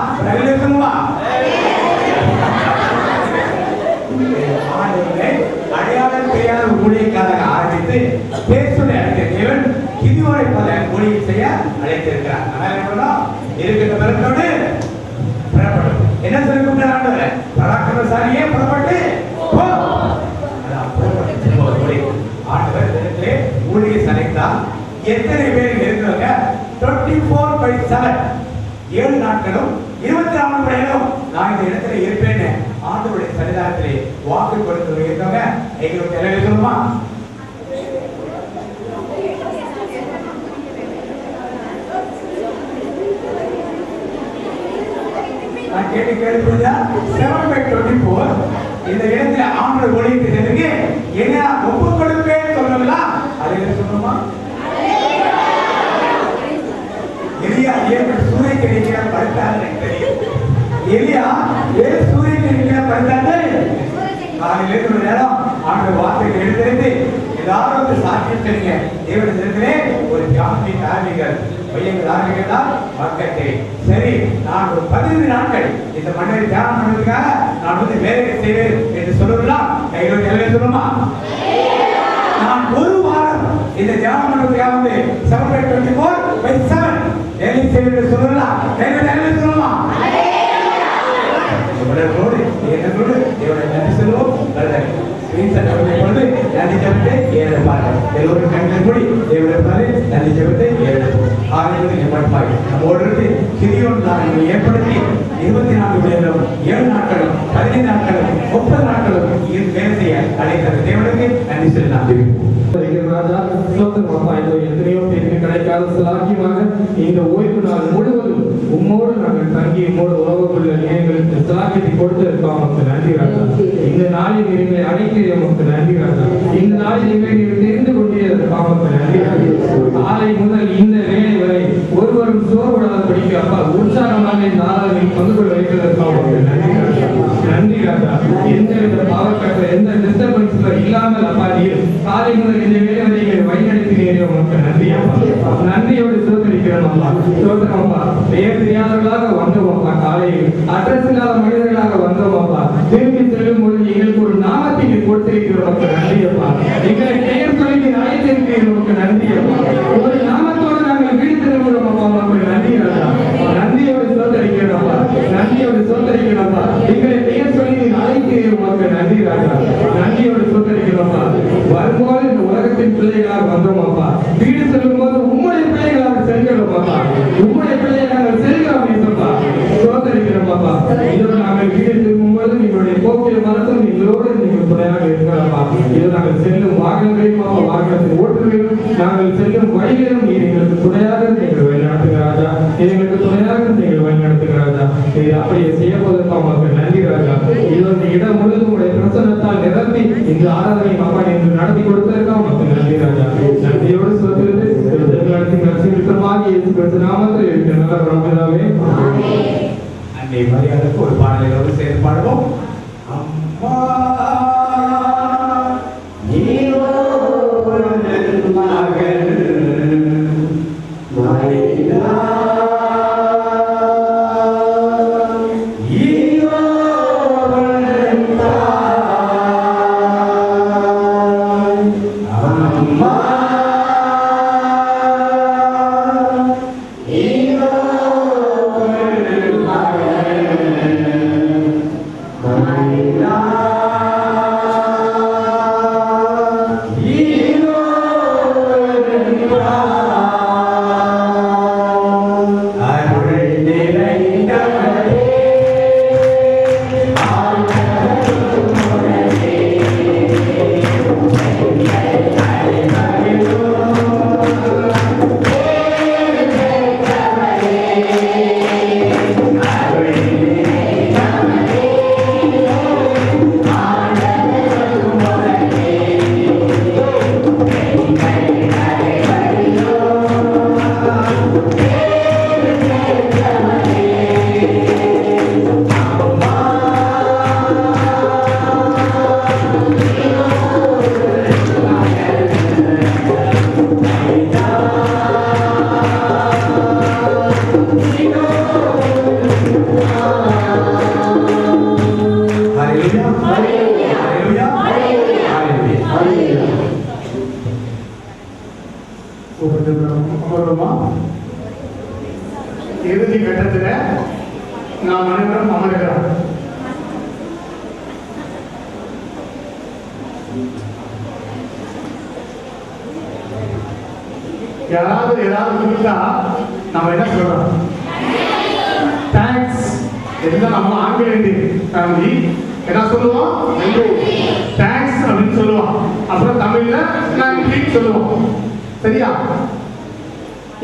இருக்கின்ற பலத்தோடு புறப்படும். என்ன சொல்லி கூப்பிட்டாரு? பராக்கிரமசாலியே புறப்பட்டு போ. அதான் புறப்பட்டு திரும்ப போய் ஆண்டவர் இடத்திலே ஊழியை சனைத்தால் எத்தனை பேர் இருக்கிறவங்க 24/7 7 நாட்களும் 24 மணி நேரம் நான் இந்த இடத்துல இருப்பேன்னு ஆண்டவருடைய சன்னிதானத்திலே வாக்கு கொடுத்து இருக்கவங்க எங்களுக்கு தெளிவு சொல்லுமா? நான் கேள்வி புரியுதா? 7/24 இந்த இடத்துல ஆண்டவர் ஒளியிட்டு சென்று என்ன ஒப்பு கொடுப்பேன் சொல்லலா? அதை சொல்லணுமா? எலியா ஏன் சூரியக்கணிக்கையா படுத்தாரு எனக்கு தெரியும். எலியா ஏன் சூரியக்கணிக்கையா படுத்தாரு? காலையில ஒரு நேரம் ஆண்டவர் வார்த்தைகளை எடுத்து எல்லாரும் வந்து சாட்சியம் செய்யுங்க. தேவனுடைய தினத்திலே ஒரு தியானத்தை ஆரம்பிங்கள். பையங்கள் ஆரம்பிக்கிறதா மக்களே சரி, நான் ஒரு 15 நாட்கள் இந்த மண்ணை தியானம் பண்ணுறதுக்காக நான் வந்து வேலை செய்வேன் என்று சொல்லலாம். கையில் எல்லாம் சொல்லுமா? நான் ஒரு வாரம் இந்த தியானம் பண்ணுறதுக்காக வந்து 7/24/7 வேலை செய்வேன் என்று சொல்லலாம். கையில் எல்லாம் சொல்லுமா? என்ன சொல்லு தேவனை நன்றி சொல்லுவோம். நன்றி ஜபத்தை ஏழு பாருங்கள். எல்லோரும் கண்கள் மூடி தேவனை பாரு நன்றி ஜபத்தை ஏழு ஆணைப்பாய் நம்மோடு கிரியோன் ஏற்படுத்தி 24 மணி நேரம் 7 நாட்களும் 15 நாட்களும் 30 நாட்களும் வேலை செய்ய அழைத்தது தேவனுக்கு நன்றி சொல்லலாம். எத்தனையோ பேருக்கு கிடைக்காத சிலாக்கியமாக இந்த ஓய்வு நாள் முழுவதும் உம்மோடு நாங்கள் தங்கி உம்மோடு உறவு கொள்ள எங்களுக்கு சிலாக்கியத்தை கொடுத்து இருக்கோம். நமக்கு நன்றி ராஜா. இந்த நாளில் எங்களை அழைக்கிறோம். நமக்கு நன்றி ராஜா. இந்த நாளில் எங்களை தெரிந்து கொண்டிருக்கோம். நமக்கு நன்றி ராஜா. காலை முதல் இந்த வேலை வரை ஒருவரும் சோர்வுடாத படிக்க அப்பா உற்சாகமாக இந்த நாளில் பங்கு கொள்ள வைக்கிறதற்காக நமக்கு நன்றி ராஜா. நன்றி ராஜா. எந்தவித பாவக்கற்ற எந்த டிஸ்டர்பன்ஸ் இல்லாமல் அப்பா நீர் காலை முதல் இந்த வேலை வரை எங்களை வழிநடத்தினீரே உமக்கு நன்றி அப்பா. நன்றியோடு சோதரிக்கிறோம் அப்பா. சோதரம் அப்பா. பெயர் தெரியாதவர்களாக வந்தோம் அப்பா. காலையில் அட்ரஸ் இல்லாத மனிதர்களாக வந்தோம் அப்பா. திரும்பி செல்லும் பொழுது எங்களுக்கு ஒரு நாமத்தை கொடுத்திருக்கிறோம். நமக்கு நன்றி அப்பா. எங்களை பெயர் சொல்லி அழைத்திருக்கிறோம். நமக்கு நன்றி அப்பா. ஒரு நாமத்தோடு நாங்கள் வீடு திரும்புகிறோம் அப்பா. நமக்கு நன்றி ராஜா. நன்றியோடு சோதரிக்கிறோம் அப்பா. நன்றியோடு சோதரிக்கிறோம் அப்பா. எங்களை பெயர் சொல்லி அழைக்கிறோம். நமக்கு நன்றி ராஜா. நன்றியோடு சோதரிக்கிறோம் அப்பா. வரும்போது இந்த உலகத்தின் பிள்ளைகளாக வந்தோம் அப்பா. வீடு செல்லும் போது உம்முடைய பிள்ளைகளாக செல்கிறோம் அப்பா. உம்முடைய பிள்ளைகளாக செல்கிறோம் அப்பா. சோதரிக்கிறோம் அப்பா. இதோ நாங்கள் வீடு திரும்பும்போது எங்களுடைய போக்கிய மரத்தும் எங்களோடு நீங்கள் துணையாக இருக்கிறப்பா. இதோ நாங்கள் செல்லும் வாகனங்களையும் வாகனத்தின் ஓட்டுகளையும் நாங்கள் செல்லும் வழிகளிலும் எங்களுக்கு துணையாக நீங்கள் வழிநடத்துகிறாரா. எங்களுக்கு துணையாக நீங்கள் வழிநடத்துகிறாரா. இது அப்படியே செய்யப்போவதற்கு உங்களுக்கு நன்றி ராஜா. இதோ இந்த இடம் முழுவதும் உடைய பிரசன்னத்தால் நிரப்பி இந்த ஆராதனை அப்பா என்று நடத்தி கொடுத்திருக்கோம். உங்களுக்கு நன்றி ராஜா. நன்றியோடு சொல்கிறது நாமத்தில் இருக்கிற நல்ல பிரபுதாவே. அன்னை மரியாதைக்கு ஒரு பாடலோடு சேர்ந்து பாடுவோம். அம்மா இறுதி கட்டத்தில் நாம் அனைவரும் அமர்கிறோம். யாராவது கொடுத்தா நம்ம என்ன சொல்றோம்? தேங்க்ஸ். இதுதான் நம்ம ஆங்கிலேயர் ஃபேமிலி என்ன சொல்லுவோம்? தேங்க்ஸ் அப்படின்னு சொல்லுவோம். அப்புறம் தமிழ்ல நன்றி சொல்லுவோம். சரியா?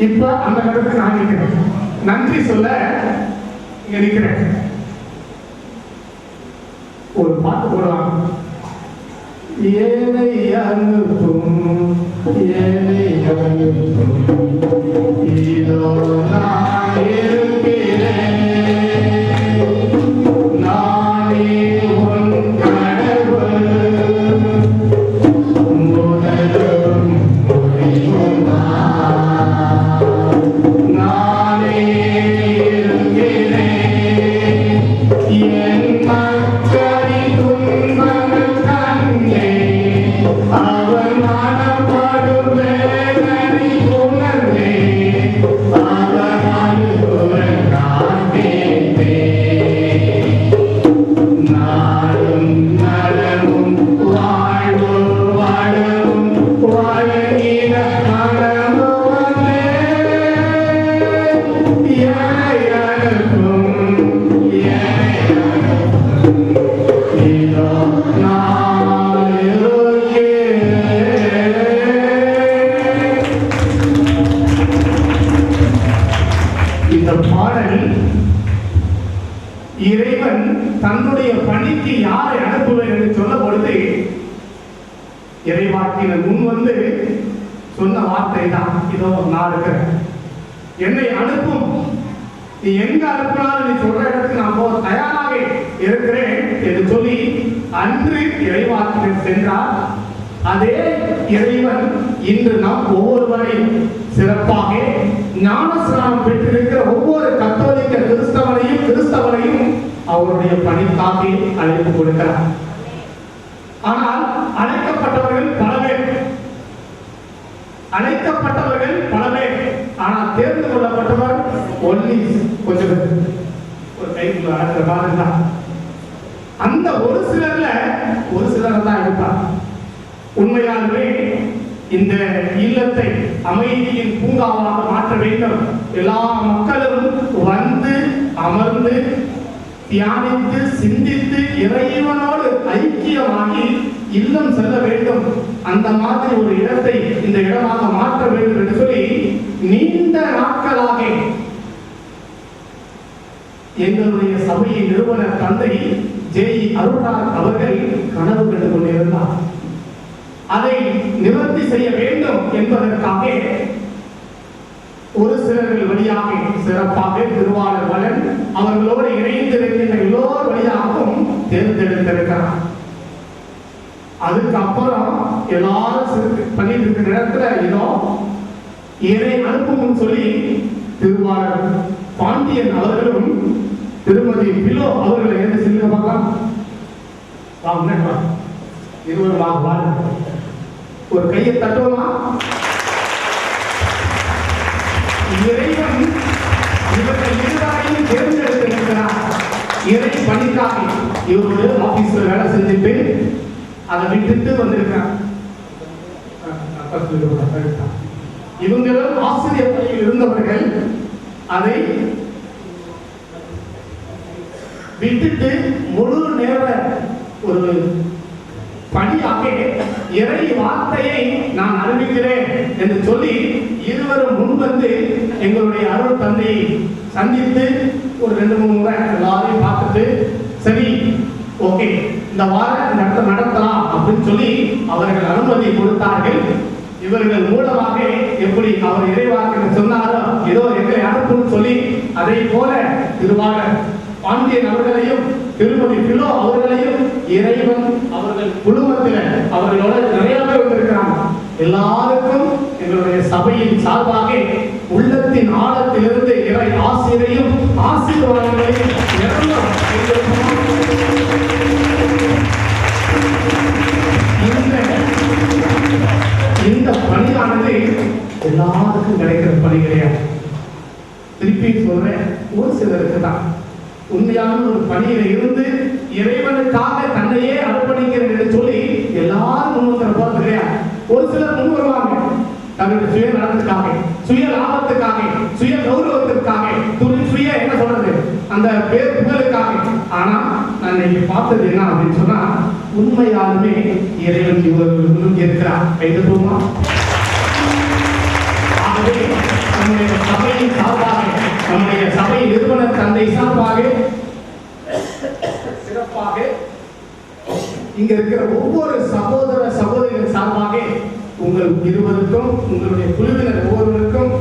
இப்ப அந்த கருத்து நான் நிற்கிறேன். நன்றி சொல்ல இங்க நிற்கிறேன். ஒரு பாட்டு போடுவாங்க. ஏனை அனுப்பும் ஏனை அனுப்பும் இதோ நான் இருக்கிறேன், நானே உன் கடவுள், முதலும் முடிவும் நானே இருக்கிறேன். என் மக்களின் துன்பங்கள் கண்டே அவர் மனப்படும் வேதனை உணர்ந்தே அவர் அனுபவம் காண்பேனே. நாடும் நலமும் வாழ்வு வளமும் வழங்கின மனமுவனே என்னை அனுப்பும் என்னை அனுப்பும் இதோ நான் இருக்கிறேன். இந்த பாடல் இறைவன் தன்னுடைய பணிக்கு யாரை அனுப்புவேன் என்று சொன்ன பொழுது இறைவாக்கினர் முன் வந்து சொன்ன வார்த்தை தான், இதோ நான் இருக்கிறேன், என்னை அனுப்பும், நீ எங்க அனுப்பினாலும் நீ சொல்ற இடத்துக்கு நான் போக தயாராக இருக்கிறேன் என்று சொல்லி அன்று இறைவாக்கினர் சென்றார். அதே இறைவன் இன்று நாம் ஒவ்வொருவரையும் சிறப்பாக ஞானஸ்நானம் பெற்றிருக்கிற ஒவ்வொரு கத்தோலிக்க கிறிஸ்தவனையும் அவருடைய பணிக்காக அழைப்பு கொடுக்கிறார். ஆனால் அழைக்கப்பட்டவர்கள் பல பேர், ஆனால் தேர்ந்து கொள்ளப்பட்டவர் ஒன்லி கொஞ்சம் பேர். ஒரு கைக்குள்ள அழைக்கிற மாதிரி தான். அந்த ஒரு சிலர் தான் இருப்பார். உண்மையாலுமே இந்த இல்லத்தை அமைதியின் பூங்காவாக மாற்ற வேண்டும். எல்லா மக்களும் வந்து அமர்ந்து தியானித்து சிந்தித்து இறைவனோடு ஐக்கியமாகி இல்லம் செல்ல வேண்டும். அந்த மாதிரி ஒரு இடத்தை இந்த இடமாக மாற்ற வேண்டும் என்று சொல்லி நீண்ட நாட்களாக எங்களுடைய சபையின் நிறுவனர் தந்தை ஜே.இ. அருள்ராஜ் அவர்கள் கனவு கண்டு கொண்டிருந்தார். அதை நிவர்த்தி செய்ய வேண்டும் என்பதற்காக ஒரு சிலர்கள் வழியாக சிறப்பாக திருவாளர் வளன் அவர்களோடு இணைந்திருக்கின்ற எல்லோர் வழியாகவும் தேர்ந்தெடுத்திருக்கிறார். அதுக்கப்புறம் எல்லாரும் பண்ணிட்டு இருக்கிற இடத்துல ஏதோ இறை அனுப்பும் சொல்லி திருவாளர் பாண்டியன் அவர்களும் திருமதி பிலோ அவர்களை எந்த சிங்க பார்க்கலாம் இருவரும் ஒரு கையை தட்டுவோமா? இறைவன் இவர்கள் இருவரையும் தேர்ந்தெடுத்திருக்கிறார். இறை பணிக்காக இவருடைய ஆபீஸ்ல வேலை செஞ்சுட்டு அதை விட்டுட்டு வந்திருக்கிறார். இவங்களும் ஆசிரியர் பணியில் இருந்தவர்கள் அதை விட்டுட்டு முழு நேர ஒரு பணியாக இறை வார்த்தையை நான் அறிவிக்கிறேன் என்று சொல்லி இருவரும் முன்வந்து எங்களுடைய அருள் தந்தையை சந்தித்து ஒரு 2-3 முறை எல்லாரையும் பார்த்துட்டு சரி ஓகே இந்த வாரம் நடத்தலாம் அப்படின்னு சொல்லி அவர்கள் அனுமதி கொடுத்தார்கள். இவர்கள் மூலமாக எப்படி அவர் இறைவாக்கு சொன்னாரோ ஏதோ எங்களை அனுப்பும் சொல்லி அதை போல திருவாளர் பாண்டியன் அவர்களையும் திருமதி பிலோ அவர்களையும் இறைவன் அவர்கள் குழுமத்தில் அவர்களோட நிறைய பேர் வந்திருக்கிறாங்க. எல்லாருக்கும் எங்களுடைய சபையின் சார்பாக உள்ளத்தின் ஆழத்திலிருந்து இறை ஆசிரியரையும் ஆசீர்வாதங்களையும் இந்த பணியானது எல்லாருக்கும் கிடைக்கிற பணி கிடையாது. திருப்பி சொல்றேன், ஒரு சிலருக்கு தான் உண்மையான ஒரு பணியில இருந்து இறைவனுக்காக தன்னையே அர்ப்பணிக்கிறேன் என்று சொல்லி எல்லாரும் முன்வந்துற போறது கிடையாது. ஒரு சிலர் முன் வருவாங்க, தன்னுடைய சுய நலத்துக்காக, சுய லாபத்துக்காக, சுய கௌரவத்திற்காக, சுய என்ன சொல்றது அந்த பேர் புகழுக்காக. ஆனா நான் இன்னைக்கு பார்த்தது என்ன அப்படின்னு சொன்னா, உண்மையாலுமே இறைவன் இவர்களும் இருக்கிறார். கைதுமா நம்முடைய சபையின் சார்பாக, நம்முடைய சபை நிறுவன தந்தை சார்பாக, சிறப்பாக இங்க இருக்கிற ஒவ்வொரு சகோதர சகோதரிகள் சார்பாக உங்கள் இருவருக்கும், உங்களுடைய குழுவினர் ஒவ்வொருவருக்கும்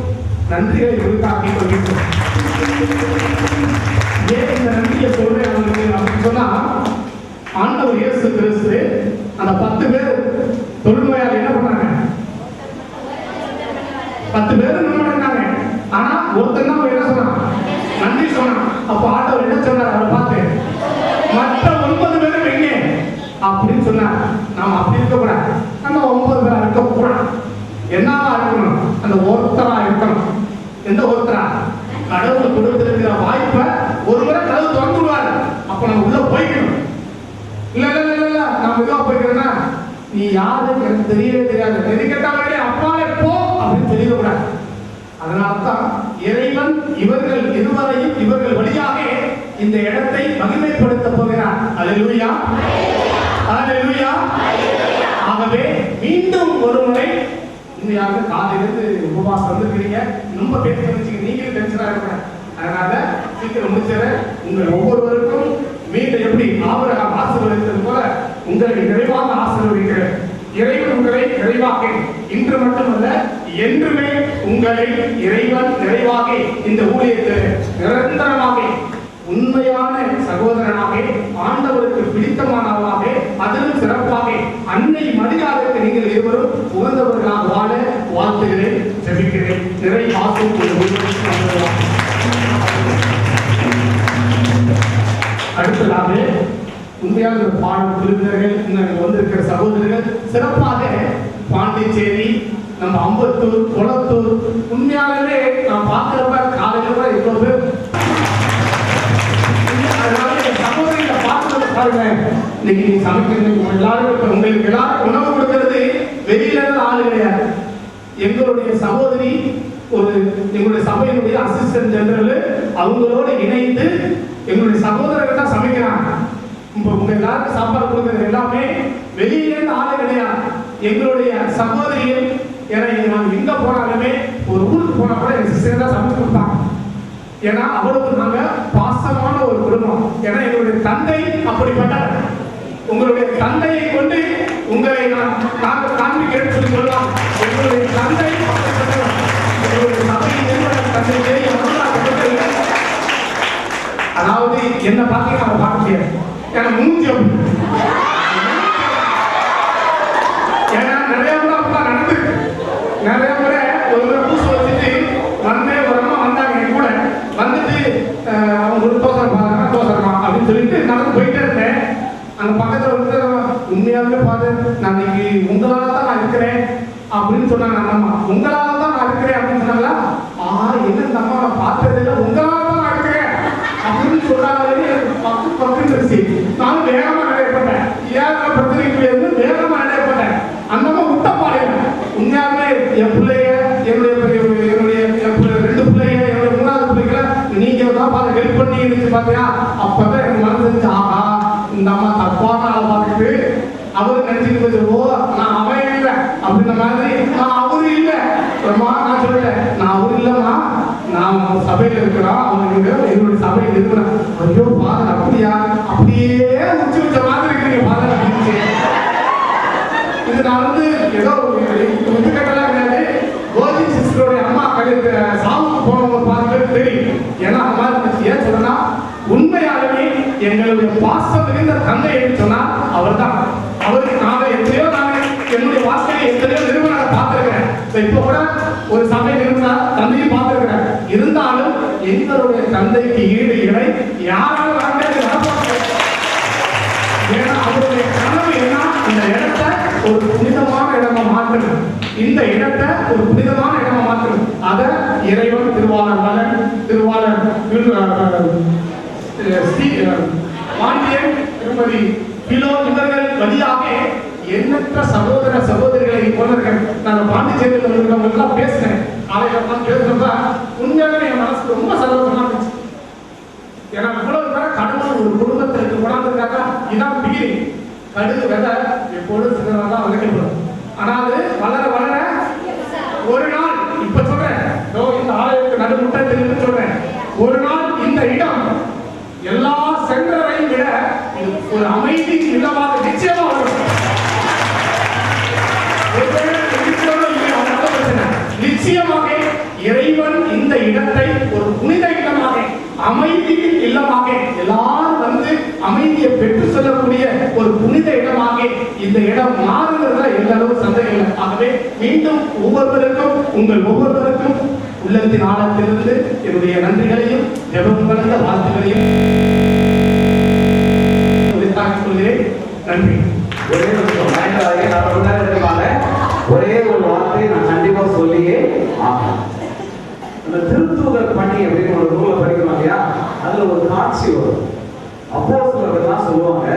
நன்றிகளை கொடுக்காக கொள்கிறோம். ஏன் இந்த நன்றியை சொல்றேன் அவங்களுக்கு அப்படின்னு சொன்னா, ஆண்டவர் இயேசு கிறிஸ்து அந்த 10 பேர் தொழுநோயாளி என்ன பண்ணாங்க? 10 பேர் நன்மை பண்ணாங்க. ஆனா ஒருத்தன் தான் என்ன சொன்னான்? நன்றி சொன்னான். அப்ப ஆண்டவர் என்ன சொன்னார் அவரை பார்த்து? மற்ற 9 பேரும் எங்கே அப்படின்னு சொன்னார். நாம அப்படி இருக்கக்கூடாது, நம்ம 9 பேரா இருக்கக்கூடாது. என்னவா இருக்கணும்? அந்த ஒருத்தரா இருக்கணும். எந்த ஒருத்தரா? கடவுள் கொடுத்திருக்கிற வாய்ப்பை ஒருவரை கடவுள் திறந்து விடுவார். அப்ப நம்ம உள்ள போய்க்கணும். இல்ல இல்ல இல்ல இல்ல நான் மெதுவா போய்க்கிறேன்னா, நீ யாருக்கு எனக்கு தெரியவே தெரியாது, எது கேட்டாலே அப்பாலே போ அப்படின்னு சொல்லிடக்கூடாது. அதனால்தான் இறைவன் இவர்கள் இருவரையும் இவர்கள் வழியாக இந்த இடத்தை மகிமைப்படுத்த போகிறார். அல்லேலூயா, அல்லேலூயா. ஆகவே மீண்டும் ஒரு முறை உண்மையாக காலையிலிருந்து உபவாசம் வந்திருக்கிறீங்க, ரொம்ப பேசி வந்துச்சு, நீங்களும் டென்ஷனா இருக்க. அதனால சீக்கிரம் முடிச்சிட. உங்கள் ஒவ்வொருவருக்கும் மீண்டும் எப்படி ஆபிரகாம் ஆசீர்வதித்தது போல உங்களை நிறைவாக ஆசீர்வதிக்கிறேன். இறைவன் உங்களை நிறைவாக, இன்று மட்டுமல்ல என்றுமே உங்களை இறைவன் நிறைவாக இந்த ஊழியத்தில் நிரந்தரமாக உண்மையான சகோதரனாக, ஆண்டவருக்கு பிடித்தமானவராக, அதிலும் சிறப்பாக அன்னை மரியாதைக்கு நீங்கள் இருவரும் உகந்தவர்களாக வாழ வாழ்த்துகிறேன், ஜெபிக்கிறேன். நிறை ஆசீர்வாதம். அடுத்ததாக உண்மையாக பாடல் குழுவினர்கள் வந்திருக்கிற சகோதரர்கள், சிறப்பாக பாண்டிச்சேரி, நம்ம அம்பத்தூர், கொளத்தூர், உண்மையாகவே நான் பார்க்கிறப்ப காலையில கூட இவ்வளவு பேர். அதனால சகோதரிகளை பார்க்கறது பாருங்க. இன்னைக்கு நீ சமைக்கிறது எல்லாரும், உங்களுக்கு எல்லாரும் உணவு கொடுக்கிறது வெளியில இருந்து ஆளு கிடையாது. எங்களுடைய சகோதரி எங்களுடைய சபையினுடைய அசிஸ்டன்ட் ஜெனரல் அவங்களோட இணைந்து எங்களுடைய சகோதரர்கள் தான் சமைக்கிறாங்க. உங்க எல்லாருக்கும் சாப்பாடு கொடுக்கிறது எல்லாமே வெளியில இருந்து ஆளு கிடையாது. எங்களுடைய சகோதரிகள் நான் எங்க போனாலுமே, ஒரு ஊருக்கு போனா கூட என் சிஸ்டர் தான் சமைச்சு கொடுத்தாங்க. ஏன்னா அவளுக்கு நாங்க பாசமான ஒரு குடும்பம். ஏன்னா எங்களுடைய தந்தை அப்படிப்பட்டவர். உங்களுடைய தந்தையை கொண்டு உங்களை நாங்கள் காண்பிக்கிறேன்னு சொல்லி சொல்லலாம். எங்களுடைய தந்தை அப்படிப்பட்டவர். எங்களுடைய சபையின் நிறுவனர் தந்தை பெரிய அதாவது என்ன பார்த்தீங்கன்னா அவரை பார்க்க முடியாது. ஏன்னா மூஞ்சி அப்படி. ஏன்னா நிறைய முறை அப்படிலாம் நடந்துருக்கு. நிறைய முறை ஒரு முறை பூசு வச்சுட்டு வந்தே ஒரு அம்மா வந்தாங்க என் கூட. வந்துட்டு அவங்க ஒரு தோசரமா அப்படின்னு சொல்லிட்டு நடந்து போயிட்டே இருந்தேன். அங்க பக்கத்துல வந்து உண்மையாவே பார்த்து, நான் இன்னைக்கு உங்களால தான் நான் இருக்கிறேன் அப்படின்னு சொன்னாங்க. அந்த அம்மா உங்களால தான் நான் இருக்கிறேன் அப்படின்னு சொன்னாங்களா? என்ன இந்த அம்மா நான் பார்த்தது இல்லை, உங்களால தான் நான் இருக்கிறேன் அப்படின்னு சொன்னாலே பக்கு நானும் வேகமா நடைபெற்றேன். ஏன் பிரச்சனைக்கு இருந்து வேகமா நடைபெற்றேன். அந்த அம்மா முட்டப்பாளையம் உண்மையாவே என் பிள்ளைய, என்னுடைய 2 பிள்ளைய, என்னுடைய 3வது பிள்ளைகளை நீங்க தான் பார்த்து ஹெல்ப் பண்ணி இருந்துச்சு பாத்தியா. அப்பதான் எனக்கு மனசு இருந்துச்சு, ஆஹா இந்த அம்மா தப்பான ஆளை பார்த்துட்டு அவரு நினைச்சுட்டு, ஓ நான் அவன் இல்லை அப்படின்ற மாதிரி. நான் அவரு இல்லை, நான் சொல்லல, நான் அவரு இல்லைம்மா, நான் சபையில இருக்கிறோம், அவங்க என்னுடைய சபையில் இருக்கிறேன். ஐயோ பாதர் அப்படியா, அப்படியே உச்சி வச்ச மாதிரி இருக்கிறீங்க பாதர் அப்படின்னு. இது நான் வந்து ஏதோ இது கட்டலாம் கிடையாது. கோஜி சிஸ்டருடைய அம்மா சாவுக்கு போனவங்க பார்த்து தெரியும். ஏன்னா அந்த மாதிரி ஏன் சொல்றேன்னா, உண்மையாலுமே எங்களுடைய பாசம் மிகுந்த தந்தை என்று சொன்னால் அவர் தான். அவருக்கு நாங்கள் என்னுடைய வாழ்க்கையை எத்தனையோ நிறுவனங்களை பார்த்திருக்கிறேன். இப்ப கூட ஒரு சபை நிறுவனர் தந்தையும் பார்த்திருக்கிறேன். இருந்தாலும் எங்களுடைய தந்தைக்கு ஈடு இணை யாராலும் ஏன்னா அவருடைய கனவு என்ன, இந்த இடத்தை ஒரு புனிதமான இடமா மாற்றணும். இந்த இடத்தை ஒரு புனிதமான இடமா மாற்றணும். அதை இறைவன் திருவாளர் பாண்டியன், திருமதி பிலோ இவர்கள் வழியாக எண்ணற்ற சகோதர சகோதரிகளை போனவர்கள். நான் பாண்டிச்சேரியில் இருக்கிறவங்கெல்லாம் பேசினேன். காலையில் பேசுறப்ப உண்மையாகவே என் மனசுக்கு ரொம்ப சந்தோஷமா இருந்துச்சு. ஏன்னா இவ்வளவு பேர் கடவுள் ஒரு குடும்பத்திற்கு கொண்டாந்துருக்காங்க. இதான் பிகிரி. கடுகு விதை எப்பொழுதும் சின்னதாக விளைக்கப்படும். ஆனால் அது வளர வளர ஒரு நாள், இப்ப சொல்றேன், இந்த ஆலயத்துக்கு நடுமுட்டத்தில் சொல்றேன், ஒரு நாள் இந்த இடம் எல்லா சென்றரையும் விட ஒரு அமைதி இல்லமாக நிச்சயமா வரும். நிச்சயமாக இறைவன் இந்த இடத்தை ஒரு புனித இடமாக, அமைதியின் இல்லமாக, எல்லாரும் வந்து அமைதியை பெற்று செல்லக்கூடிய ஒரு புனித இடமாக இந்த இடம் மாறுகிறதா எந்த அளவு சந்தேகம் இல்லை. ஆகவே மீண்டும் ஒவ்வொருவருக்கும், உங்கள் ஒவ்வொருவருக்கும் உள்ளத்தின் ஆழத்திலிருந்து என்னுடைய நன்றிகளையும் ஜெபம் கலந்த வாழ்த்துக்களையும் உரித்தாக்கிக் கொள்கிறேன். நன்றி. ஒரே ஒரே ஒரு வார்த்தையை நான் கண்டிப்பா சொல்லியே ஆகும். அந்த திருத்தூதர் பணி அப்படின்னு ஒரு நூலை படிக்கணும் இல்லையா, அதுல ஒரு காட்சி வரும். அப்போஸ்தலர்கள் சொல்லுவாங்க,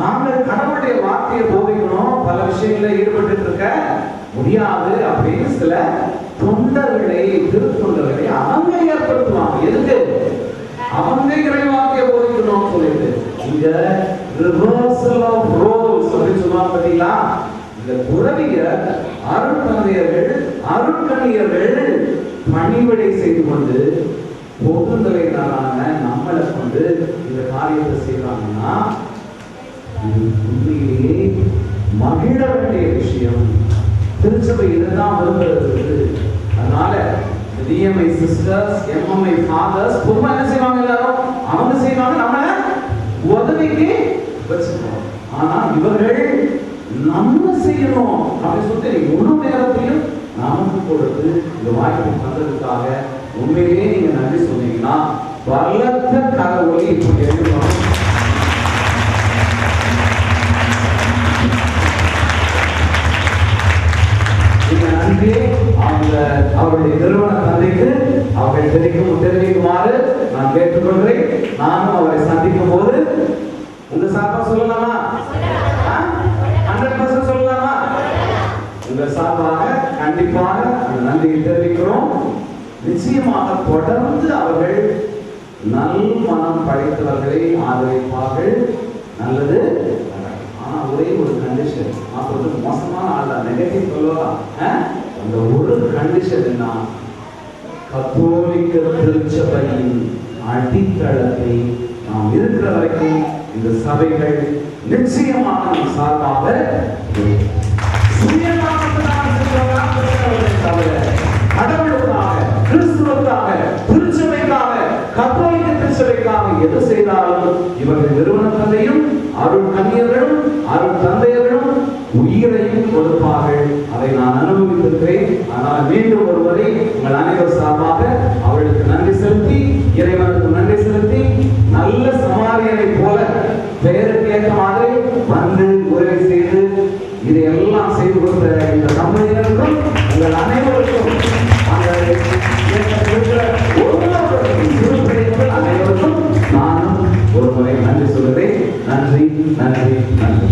நாங்க கடவுளுடைய வார்த்தையை போதிக்கணும், பல விஷயங்கள ஈடுபட்டு இருக்க முடியாது அப்படின்னு சில தொண்டர்களை, திருத்தொண்டர்களை அவங்க ஏற்படுத்துவாங்க. எதுக்கு? அவங்க இறைவார்த்தையை போதிக்கணும்னு சொல்லிட்டு இங்க ரிவர்சல் ஆஃப் ரோல்ஸ் அப்படின்னு சொல்லுவாங்க. பார்த்தீங்களா? இந்த துறவியர், அருட்தந்தையர்கள், அருட்கணியர்கள் பணிவிடை செய்து கொண்டு பொதுநிலையினரான நம்மளை கொண்டு இந்த காரியத்தை செய்யறாங்கன்னா இது உண்மையிலேயே மகிழ வேண்டிய விஷயம். திருச்சபை இதுதான் விரும்புகிறது. அதனால டிஎம்ஐ சிஸ்டர்ஸ், எம்எம்ஐ ஃபாதர்ஸ் பொதுவா என்ன செய்வாங்க? எல்லாரும் அவங்க செய்வாங்க, நம்மள உதவிக்கு வச்சுக்கணும். ஆனா இவர்கள் நம்ம செய்யணும் அப்படின்னு சொல்லிட்டு முழு நேரத்தையும் நமக்கு கொடுத்து இந்த வாய்ப்பு தந்ததுக்காக உண்மையிலேயே நீங்க நன்றி சொன்னீங்கன்னா பலத்த கரவொலி இப்ப எழுதணும். நன்றி அவருடைய நிறுவன தந்தைக்கு அவர்கள் தெரிவிக்குமாறு நான் கேட்டுக்கொள்கிறேன். நானும் அவரை சந்திக்கும் போது உங்க சார்பா சொல்லலாமா? 100% சொல்லலாமா? உங்க சார்பாக கண்டிப்பாக அந்த நன்றியை தெரிவிக்கிறோம். நிச்சயமாக தொடர்ந்து அவர்கள் நல் மனம் படைத்தவர்களை ஆதரிப்பார்கள். நல்லது. ஆனா ஒரே ஒரு கண்டிஷன், நான் மோசமான ஆள் நெகட்டிவ் சொல்லலாம். அந்த ஒரு கண்டிஷன் என்ன? கத்தோலிக்க திருச்சபையின் அடித்தளத்தை நாம் இருக்கிற வரைக்கும் இந்த சபைகள் நிச்சயமாக சார்பாக கடவுளுக்காக, கிறிஸ்துவுக்காக, திருச்சபைக்காக, கத்தோலிக்க திருச்சபைக்காக எது செய்தாலும் இவர்கள் நிறுவனத்தையும் அருள் கன்னியர்களும் அருள் தந்தையர்களும் உயிரையும் கொடுப்பார்கள். அதை நான் அனுபவித்திருக்கிறேன். ஆனால் மீண்டும் ஒருவரை உங்கள் அனைவர் சார்பாக அவர்களுக்கு நன்றி செலுத்தி, இறைவனுக்கு நன்றி செலுத்தி, நல்ல சமாரியனை போல பெயருக்கு ஏற்ற மாதிரி வந்து உதவி செய்து இதையெல்லாம் செய்து கொடுத்த இந்த தம்பதியினருக்கும் உங்கள் அனைவருக்கும் அனைவருக்கும் நானும் ஒரு முறை நன்றி சொல்கிறேன். நன்றி, நன்றி, நன்றி.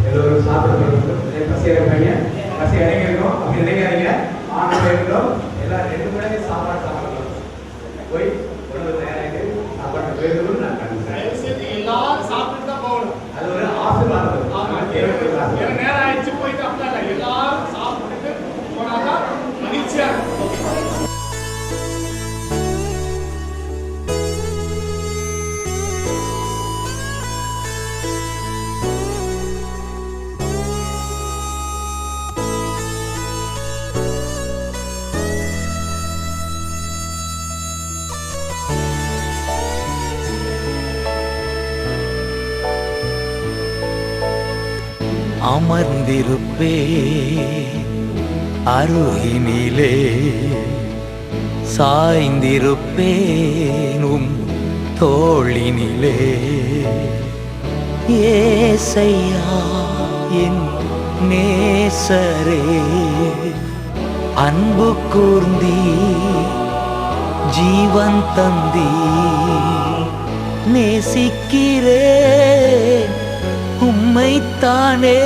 எல்லோரும் சாப்பிட்டு பசி இறங்க, பசி இறங்கிருக்கோம். அப்படி நினைக்காதீங்க, ஆண்டு இருக்கோம். எல்லாரும் 2 மணிக்கு சாப்பாடு சாப்பிடலாம். போய் உணவு தயாராகிட்டு சாப்பாடு போயிருக்கணும். நான் எல்லாரும் சாப்பிட்டு தான் போகணும். அது ஒரு ஆசீர்வாதம். நேரம் ஆயிடுச்சு போயிட்டு அப்படின்னா எல்லாரும் சாப்பிட்டுட்டு போனாதான் மகிழ்ச்சியா இருக்கும். அமர்ந்திருப்பே அருகினிலே, சாய்ந்திருப்பேனும் தோளினிலே. ஏசையா என் நேசரே, அன்பு கூர்ந்தி ஜீவன் தந்தி நேசிக்கிறேன் உம்மைத்தானே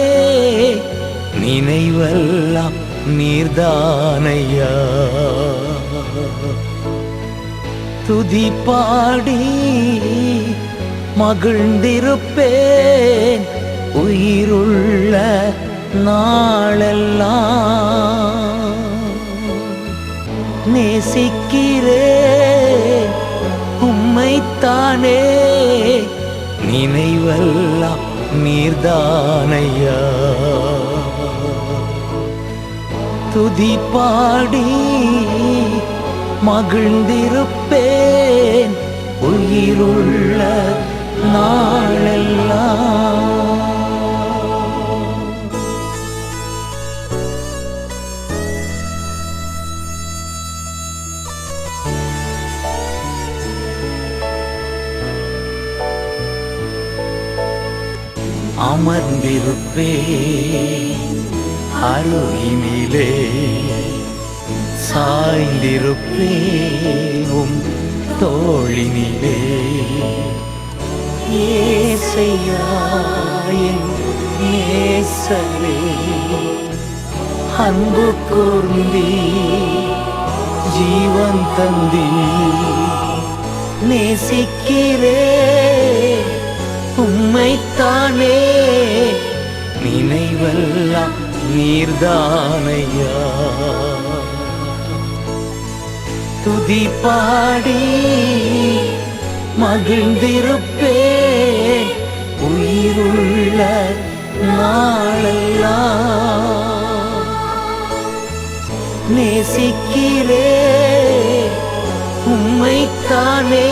நினைவெல்லாம் நீர்தானையா துதி பாடி மகிழ்ந்திருப்பேன் உயிருள்ள நாளெல்லாம் நேசிக்கிறேன் உம்மைத்தானே நினைவெல்லாம் நீர்தானையா துதி பாடி மகிழ்ந்திருப்பேன் உயிருள்ள நாளெல்லாம். அமர்ந்திருப்பேன் அருகினிலே சாய்ந்திருப்பேன் தோளினிலே ஏசையா என் நேசரே அன்பு கூர்ந்தி ஜீவன் தந்தி நேசிக்கிறேன் உம்மைத்தானே நினைவெல்லாம் நீர்தானையா துதி பாடி மகிழ்ந்திருப்பேன் உயிருள்ள நாளெல்லாம் நேசிக்கிறேன் உம்மைத்தானே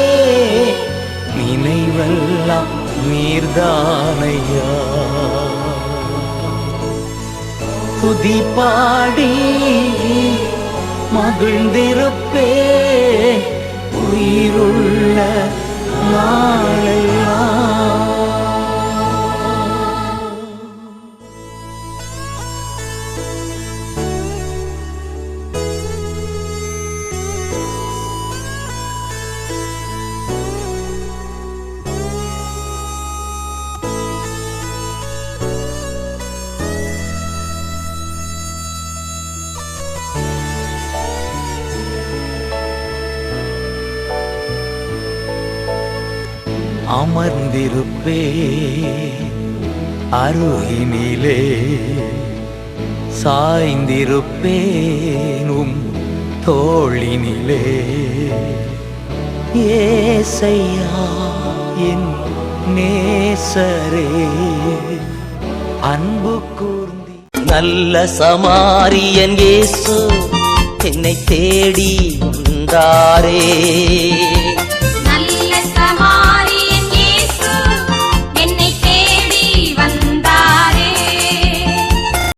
நினைவெல்லாம் நீர்தானையா துதி பாடி மகிழ்ந்திருப்பேன் உயிருள்ள நாளெல்லாம். அமர்ந்திருப்பேன் அருகினிலே சாய்ந்திருப்பேன் தோளினிலே ஏசையா என் நேசரே அன்பு கூர்ந்தி நல்ல சமாரியன் இயேசு என்னை தேடி வந்தாரே.